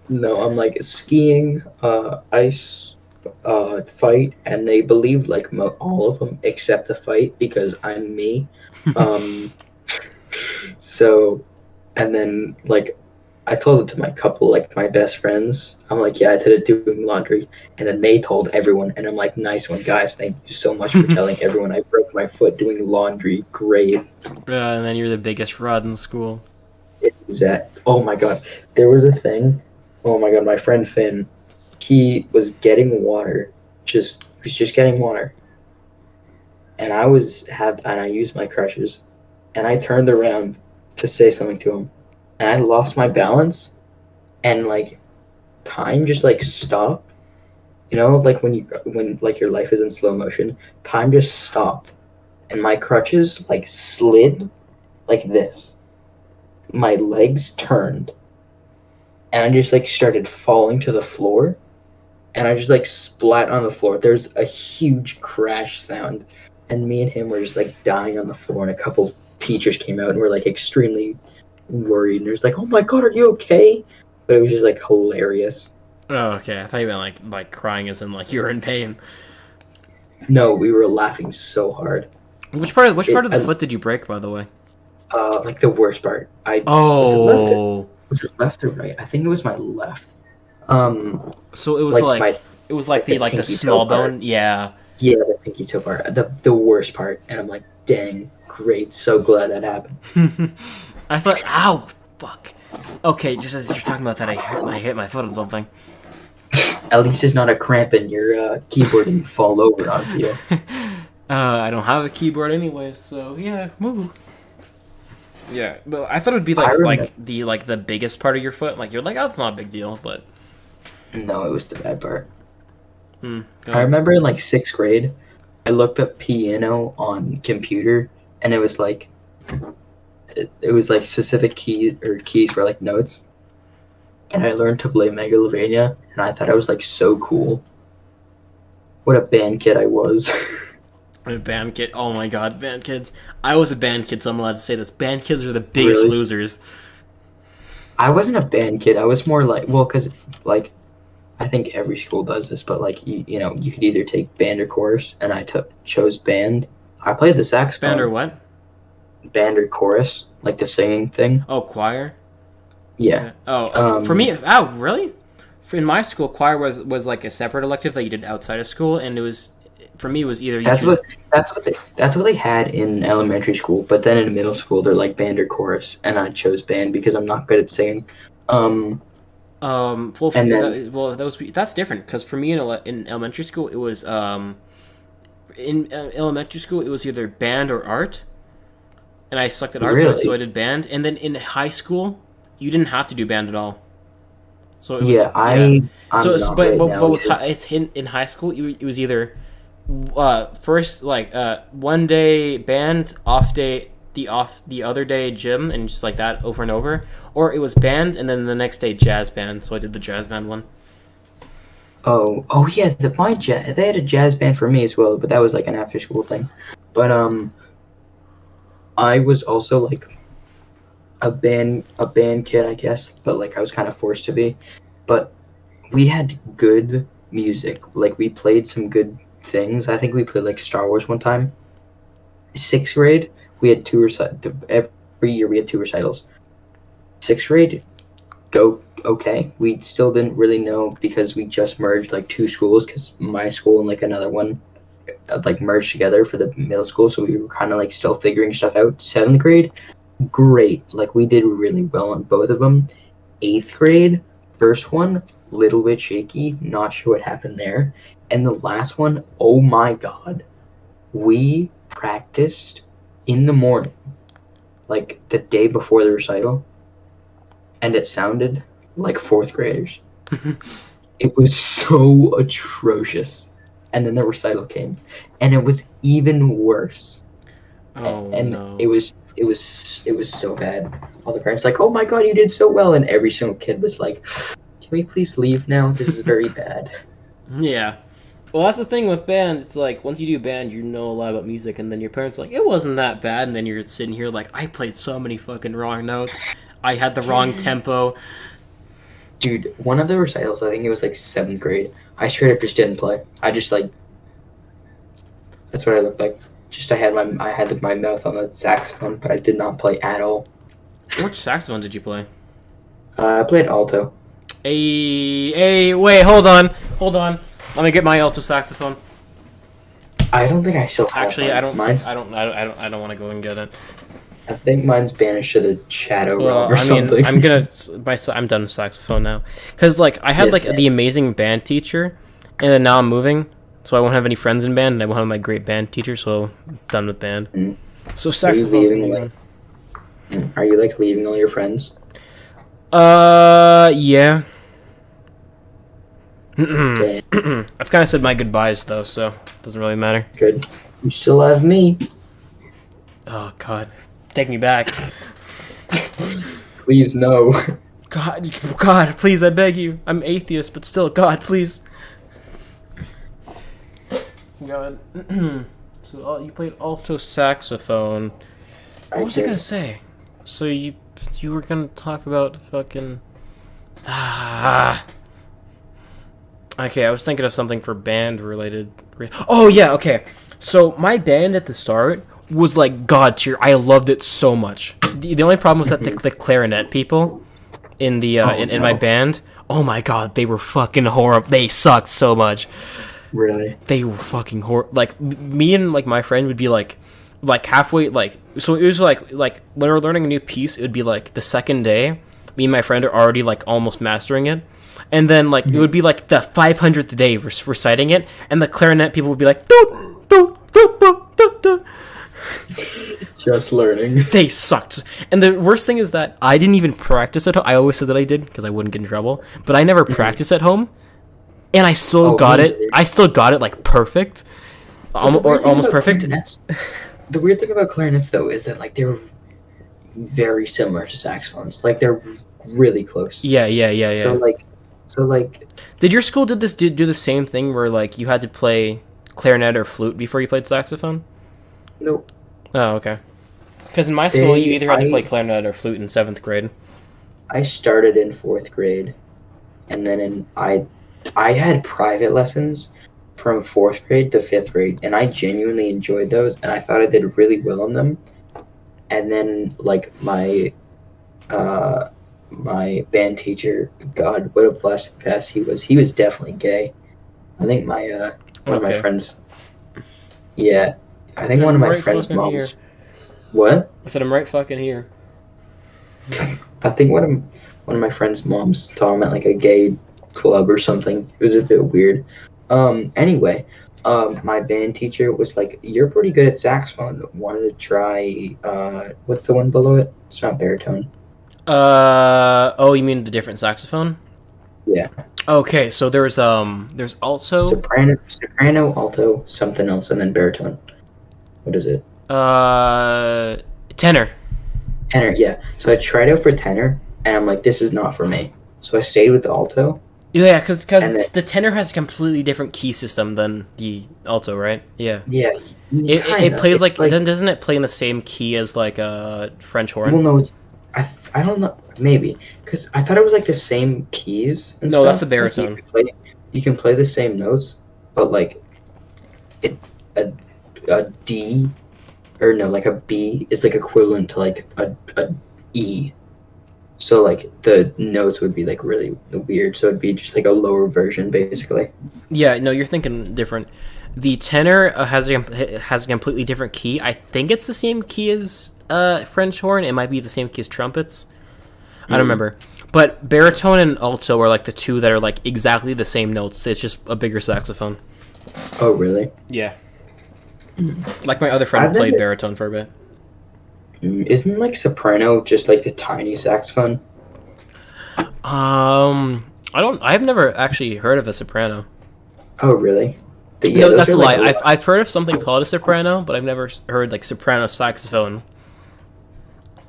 No, I'm like skiing, ice, fight, and they believed like all of them except the fight because I'm me. So, and then like I told it to my couple, like my best friends. I'm like, yeah, I did it doing laundry, and then they told everyone, and I'm like, nice one, guys. Thank you so much for telling everyone I broke my foot doing laundry. Great. Yeah, and then you're the biggest fraud in school. Exact. Oh my god, there was a thing. Oh my god, my friend Finn, he was getting water. He was just getting water, and I used my crutches, and I turned around to say something to him, and I lost my balance, and like time just like stopped. You know, like when like your life is in slow motion, time just stopped, and my crutches like slid like this, my legs turned, and I just like started falling to the floor, and I just like splat on the floor. There's a huge crash sound, and me and him were just like dying on the floor, and a couple teachers came out and were like extremely worried, and it was like, "Oh my god, are you okay?" But it was just like hilarious. Oh, okay. I thought you meant like crying as in like you were in pain. No, we were laughing so hard. Which part of the foot did you break, by the way? Like the worst part. Oh. Was it left or right? I think it was my left. So it was it was like the small bone. Part. Yeah. Yeah, the pinky toe part. The worst part. And I'm like, dang, great. So glad that happened. I thought, ow, fuck. Okay, just as you're talking about that, I hit my foot on something. At least it's not a cramp in your keyboard and you fall over onto you. I don't have a keyboard anyway, so yeah, move. Yeah, but I thought it would be like the biggest part of your foot. Like you're like, oh, it's not a big deal, but no, it was the bad part. I remember in like 6th grade, I looked up piano on computer, and it was like specific keys for like notes, and I learned to play Megalovania, and I thought I was like so cool. What a band kid I was. A band kid. Oh my god, band kids. I was a band kid, so I'm allowed to say this. Band kids are the biggest losers. I wasn't a band kid. I was more like, well, because, like, I think every school does this, but, like, you know, you could either take band or chorus, and I chose band. I played the saxophone. Band or what? Band or chorus, like the singing thing. Oh, choir? Yeah. Oh, okay. For me, really? In my school, choir was like a separate elective that you did outside of school, and it was... For me, it was either that's what they had in elementary school, but then in middle school they're like band or chorus, and I chose band because I'm not good at singing. That's different because for me in elementary school it was elementary school it was either band or art, and I sucked at art, so I did band. And then in high school you didn't have to do band at all. So it was, in high school it was either. First one day band, off day the other day gym, and just like that over and over, or it was band and then the next day jazz band. So I did the jazz band one. Oh yeah, they had a jazz band for me as well, but that was like an after school thing. But I was also like a band kid, I guess, but like I was kind of forced to be. But we had good music. Like we played some good things. I think we played like Star Wars one time. 6th grade, we had every year we had 2 recitals. 6th grade, okay. We still didn't really know because we just merged like 2 schools, because my school and like another one like merged together for the middle school, so we were kind of like still figuring stuff out. 7th grade, great. Like we did really well on both of them. 8th grade, first one, little bit shaky, not sure what happened there. And the last one, oh my god, we practiced in the morning, like the day before the recital, and it sounded like 4th graders. It was so atrocious. And then the recital came, and it was even worse. No. It was so bad. All the parents like, oh my god, you did so well, and every single kid was like, can we please leave now? This is very bad. Yeah. Well, that's the thing with band. It's like, once you do band, you know a lot about music, and then your parents are like, it wasn't that bad, and then you're sitting here like, I played so many fucking wrong notes. I had the wrong tempo. Dude, one of the recitals, I think it was like 7th grade, I straight up just didn't play. I just like, that's what I looked like. Just I had my mouth on the saxophone, but I did not play at all. Which saxophone did you play? I played alto. Wait, hold on. Let me get my alto saxophone. I don't think I still have Actually, mine. I don't want to go and get it. I think mine's banished to the shadow realm or something. I'm done with saxophone now, because like I had the amazing band teacher, and then now I'm moving, so I won't have any friends in band, and I won't have my great band teacher, so I'm done with band. Mm. So saxophone. Are you like leaving all your friends? Yeah. I've kind of said my goodbyes though, so it doesn't really matter. Good. You still have me. Oh god, take me back. please no. God, please, I beg you. I'm atheist, but still, God, please. God. So you played alto saxophone. What was I gonna say? So you were gonna talk about fucking. Okay, I was thinking of something for band related. Oh yeah, okay. So my band at the start was like god tier. I loved it so much. The only problem was that the clarinet people in the in my band. Oh my god, they were fucking horrible. They sucked so much. Really? They were fucking horrible. Like me and like my friend would be like halfway so it was like when we were learning a new piece, it would be like the second day. Me and my friend are already like almost mastering it. And then like it would be like the 500th day reciting it, and the clarinet people would be like doo, doo, doo, doo, doo, doo. Just learning. They sucked. And the worst thing is that I didn't even practice at home. I always said that I did because I wouldn't get in trouble, but I never practiced at home, and I still got it. I still got it like perfect, or almost perfect. The weird thing about clarinets though is that like they're very similar to saxophones. Like they're really close. Yeah. So like, did your school do the same thing where like you had to play clarinet or flute before you played saxophone? Nope. Oh, okay. Because in my school, you either had to play clarinet or flute in 7th grade. I started in 4th grade, and then I had private lessons from 4th grade to 5th grade, and I genuinely enjoyed those, and I thought I did really well on them. And then like my band teacher, God, what a blessed pass he was definitely gay. I think my one of my friends, yeah, I think one of my friends' moms. Here. What? I said I'm right fucking here. I think one of my friends' moms taught him at like a gay club or something. It was a bit weird. Anyway, my band teacher was like, "You're pretty good at saxophone. Wanted to try what's the one below it? It's not baritone." Oh, you mean the different saxophone? Yeah. Okay, so there's also soprano, alto, something else, and then baritone. What is it? Tenor. Tenor, yeah. So I tried out for tenor, and I'm like, this is not for me. So I stayed with the alto. Yeah, because the tenor has a completely different key system than the alto, right? Yeah. Yeah. It plays like doesn't it play in the same key as like a French horn? Well, no, I don't know, maybe because I thought it was like the same keys. And no, stuff. That's a baritone. Like, you can play the same notes, but like a D, or no, like a B is like equivalent to like a E. So like the notes would be like really weird. So it'd be just like a lower version, basically. Yeah, no, you're thinking different. The tenor has a completely different key. I think it's the same key as French horn. It might be the same key as trumpets. I don't remember. But baritone and alto are like the two that are like exactly the same notes. It's just a bigger saxophone. Oh, really? Yeah. Like my other friend played baritone for a bit. Isn't like soprano just like the tiny saxophone? I've never actually heard of a soprano. Oh, really? No, that's a lie. Like, I've heard of something called a soprano, but I've never heard like soprano saxophone.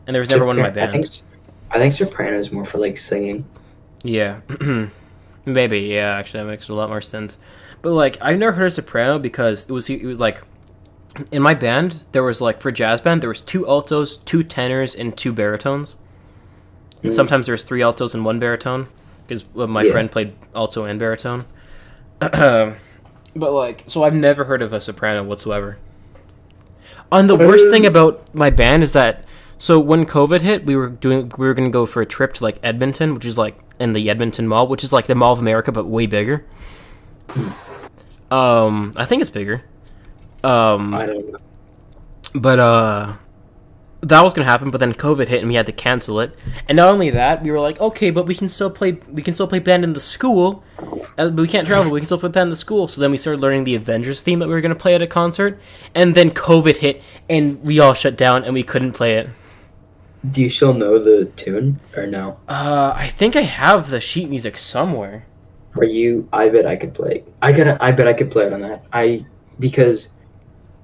And there was never one in my band. I think soprano is more for like singing. Yeah. Maybe, yeah, actually that makes a lot more sense. But like I've never heard of soprano because it was like in my band there was like for jazz band there was 2 altos, 2 tenors, and 2 baritones. And sometimes there was 3 altos and 1 baritone because my friend played alto and baritone. But like, so I've never heard of a soprano whatsoever. And the worst thing about my band is that, so when COVID hit, we were going to go for a trip to like Edmonton, which is like in the Edmonton Mall, which is like the Mall of America but way bigger. I think it's bigger. I don't know. But that was gonna happen, but then COVID hit and we had to cancel it. And not only that, we were like, okay, but we can still play band in the school. But we can't travel. We can still play band in the school. So then we started learning the Avengers theme that we were gonna play at a concert. And then COVID hit and we all shut down and we couldn't play it. Do you still know the tune or no? I think I have the sheet music somewhere. I bet I could play. I bet I could play it on that. Because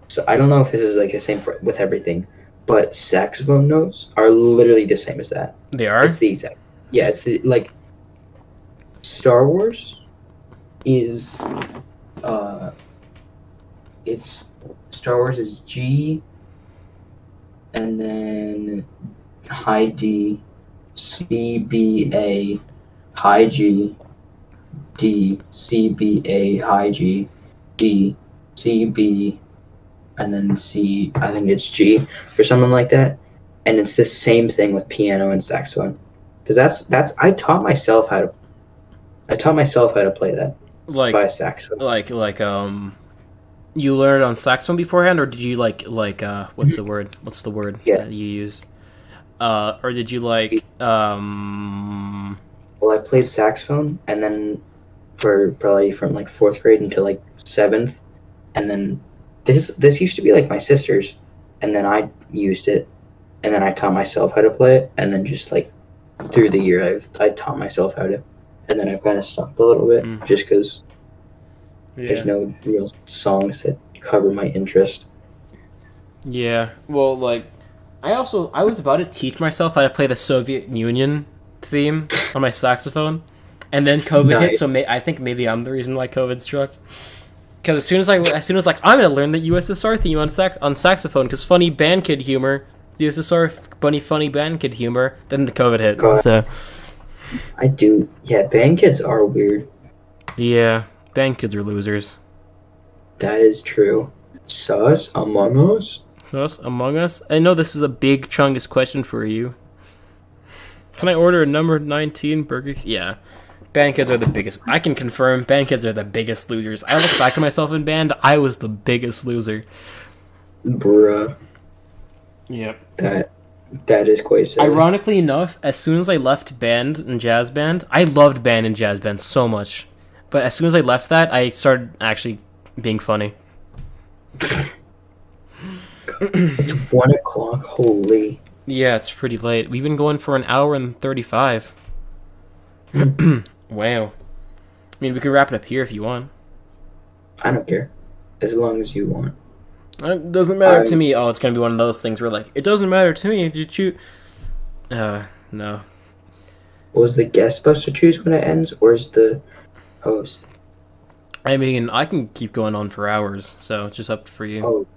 so I don't know if this is like the same with everything, but saxophone notes are literally the same as that. They are? It's the exact. Yeah, it's the like. Star Wars is it's Star Wars is G, and then high D, C B A, high G, D, C B A, high G, D, C B, and then C. I think it's G or something like that. And it's the same thing with piano and saxophone, because that's I taught myself how to play that Like, by saxophone. you learned on saxophone beforehand, or did you what's the word? What's the word Yeah. that you use? Or did you Well, I played saxophone, and then for probably from like fourth grade until like seventh, and then this used to be like my sister's, and then I used it, and then I taught myself how to play it, and then just like through the year I taught myself how to, and then I've kind of stopped a little bit just because there's no real songs that cover my interest. Yeah. Well, like, I was about to teach myself how to play the Soviet Union theme on my saxophone, and then COVID hit. So I think maybe I'm the reason why COVID struck. Because as soon as like I'm gonna learn the USSR theme on saxophone, because funny band kid humor, USSR funny band kid humor. Then the COVID hit. So I do. Yeah, band kids are weird. Yeah, band kids are losers. That is true. Sus Among Us? Us Among Us? I know this is a big chungus question for you. Can I order a number 19 burger? Yeah. Band kids are the biggest. I can confirm band kids are the biggest losers. I look back at myself in band, I was the biggest loser. Bruh. Yep. That is quite sad. Ironically enough, as soon as I left band and jazz band, I loved band and jazz band so much. But as soon as I left that, I started actually being funny. It's 1 o'clock, holy. Yeah, it's pretty late. We've been going for an hour and 35. Wow. I mean, we could wrap it up here if you want. I don't care. As long as you want. It doesn't matter to me. Oh, it's going to be one of those things where, like, it doesn't matter to me. Did you choose? No. Was the guest supposed to choose when it ends, or is the host? I mean, I can keep going on for hours, so it's just up for you. Oh,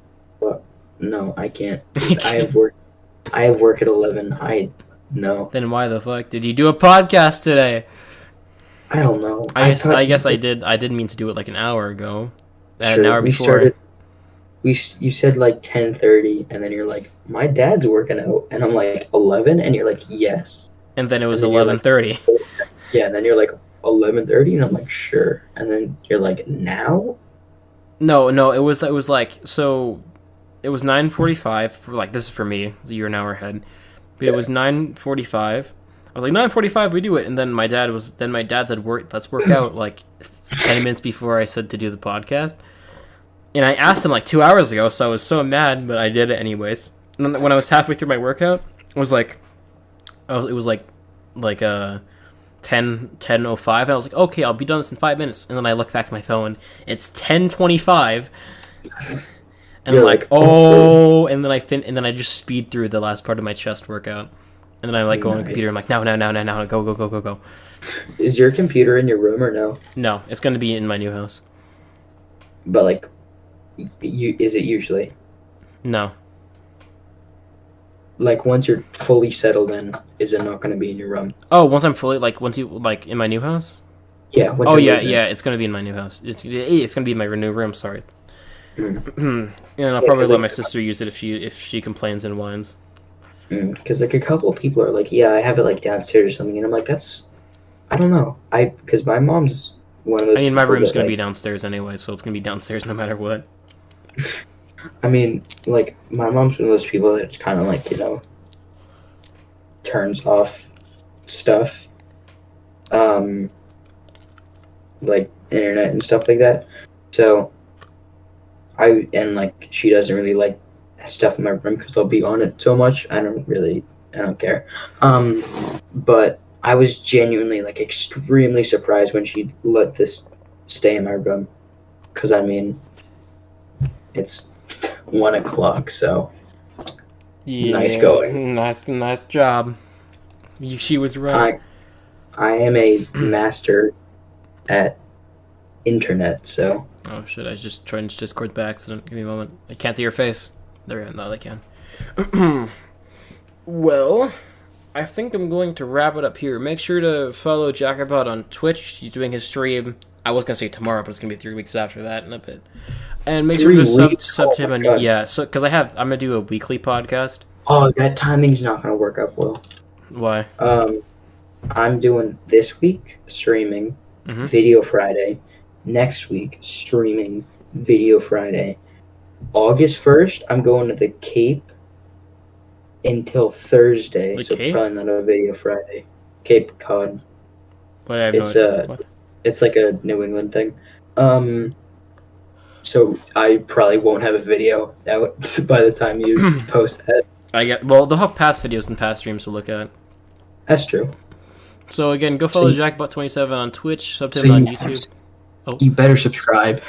well, no, I can't. I have work. I have work at 11. No. Then why the fuck did you do a podcast today? I don't know. I guess I did. I didn't mean to do it like an hour ago. Sure, an hour before. You said like 10:30, and then you're like, my dad's working out, and I'm like 11, and you're like, yes. And then it was 11:30. Like, yeah, and then you're like 11:30, and I'm like, sure. And then you're like, now? No, it was like, so it was 9:45 for, like, this is for me. You're an hour ahead. But it was 9:45. I was like, 9:45, we do it. And then my dad said, let's work out, like 10 minutes before I said to do the podcast. And I asked him like 2 hours ago, so I was so mad, but I did it anyways. And then when I was halfway through my workout, it was like 10:05, and I was like, okay, I'll be done this in 5 minutes. And then I look back at my phone, it's 10:25, and you're I'm like, oh, and then I just speed through the last part of my chest workout, and then I like go on the computer. I'm like, no, go. Is your computer in your room or no? No, it's gonna be in my new house. But like, is it usually? No. Like, once you're fully settled in, is it not going to be in your room? Oh, once I'm fully, once you, in my new house? Yeah. Yeah, it's going to be in my new house. It's going to be in my new room, sorry. And I'll probably let my sister use it if she complains and whines. Because, like, a couple of people are like, yeah, I have it, like, downstairs or something, and I'm like, I don't know. Because my mom's one of those. I mean, my room's going to be downstairs anyway, so it's going to be downstairs no matter what. I mean, like, my mom's one of those people that's kind of like, turns off stuff. Like, internet and stuff like that. So, she doesn't really like stuff in my room because I'll be on it so much. I don't care. But I was genuinely, like, extremely surprised when she let this stay in my room. Because, I mean, it's 1 o'clock, so Yeah, Nice going. nice job. She was right. I am a master at internet, so Oh shit! I just joined Discord by accident. Give me a moment. I can't see your face. There, no, they can. Well, I think I'm going to wrap it up here. Make sure to follow Jacobot on Twitch. He's doing his stream. I was gonna say tomorrow, but it's gonna be 3 weeks after that in a bit. And make sure to sub to him on because I'm gonna do a weekly podcast. Oh, that timing's not gonna work out well. Why? I'm doing this week streaming Video Friday. Next week streaming Video Friday. August 1st, I'm going to the Cape until Thursday, so Cape? probably not a Video Friday. Cape Cod. What, I have no idea. It's like a New England thing. So I probably won't have a video out by the time you post that. They'll have past videos and past streams to look at. That's true. So again, go follow Jackbot27 on Twitch, sub to him on YouTube. You better subscribe.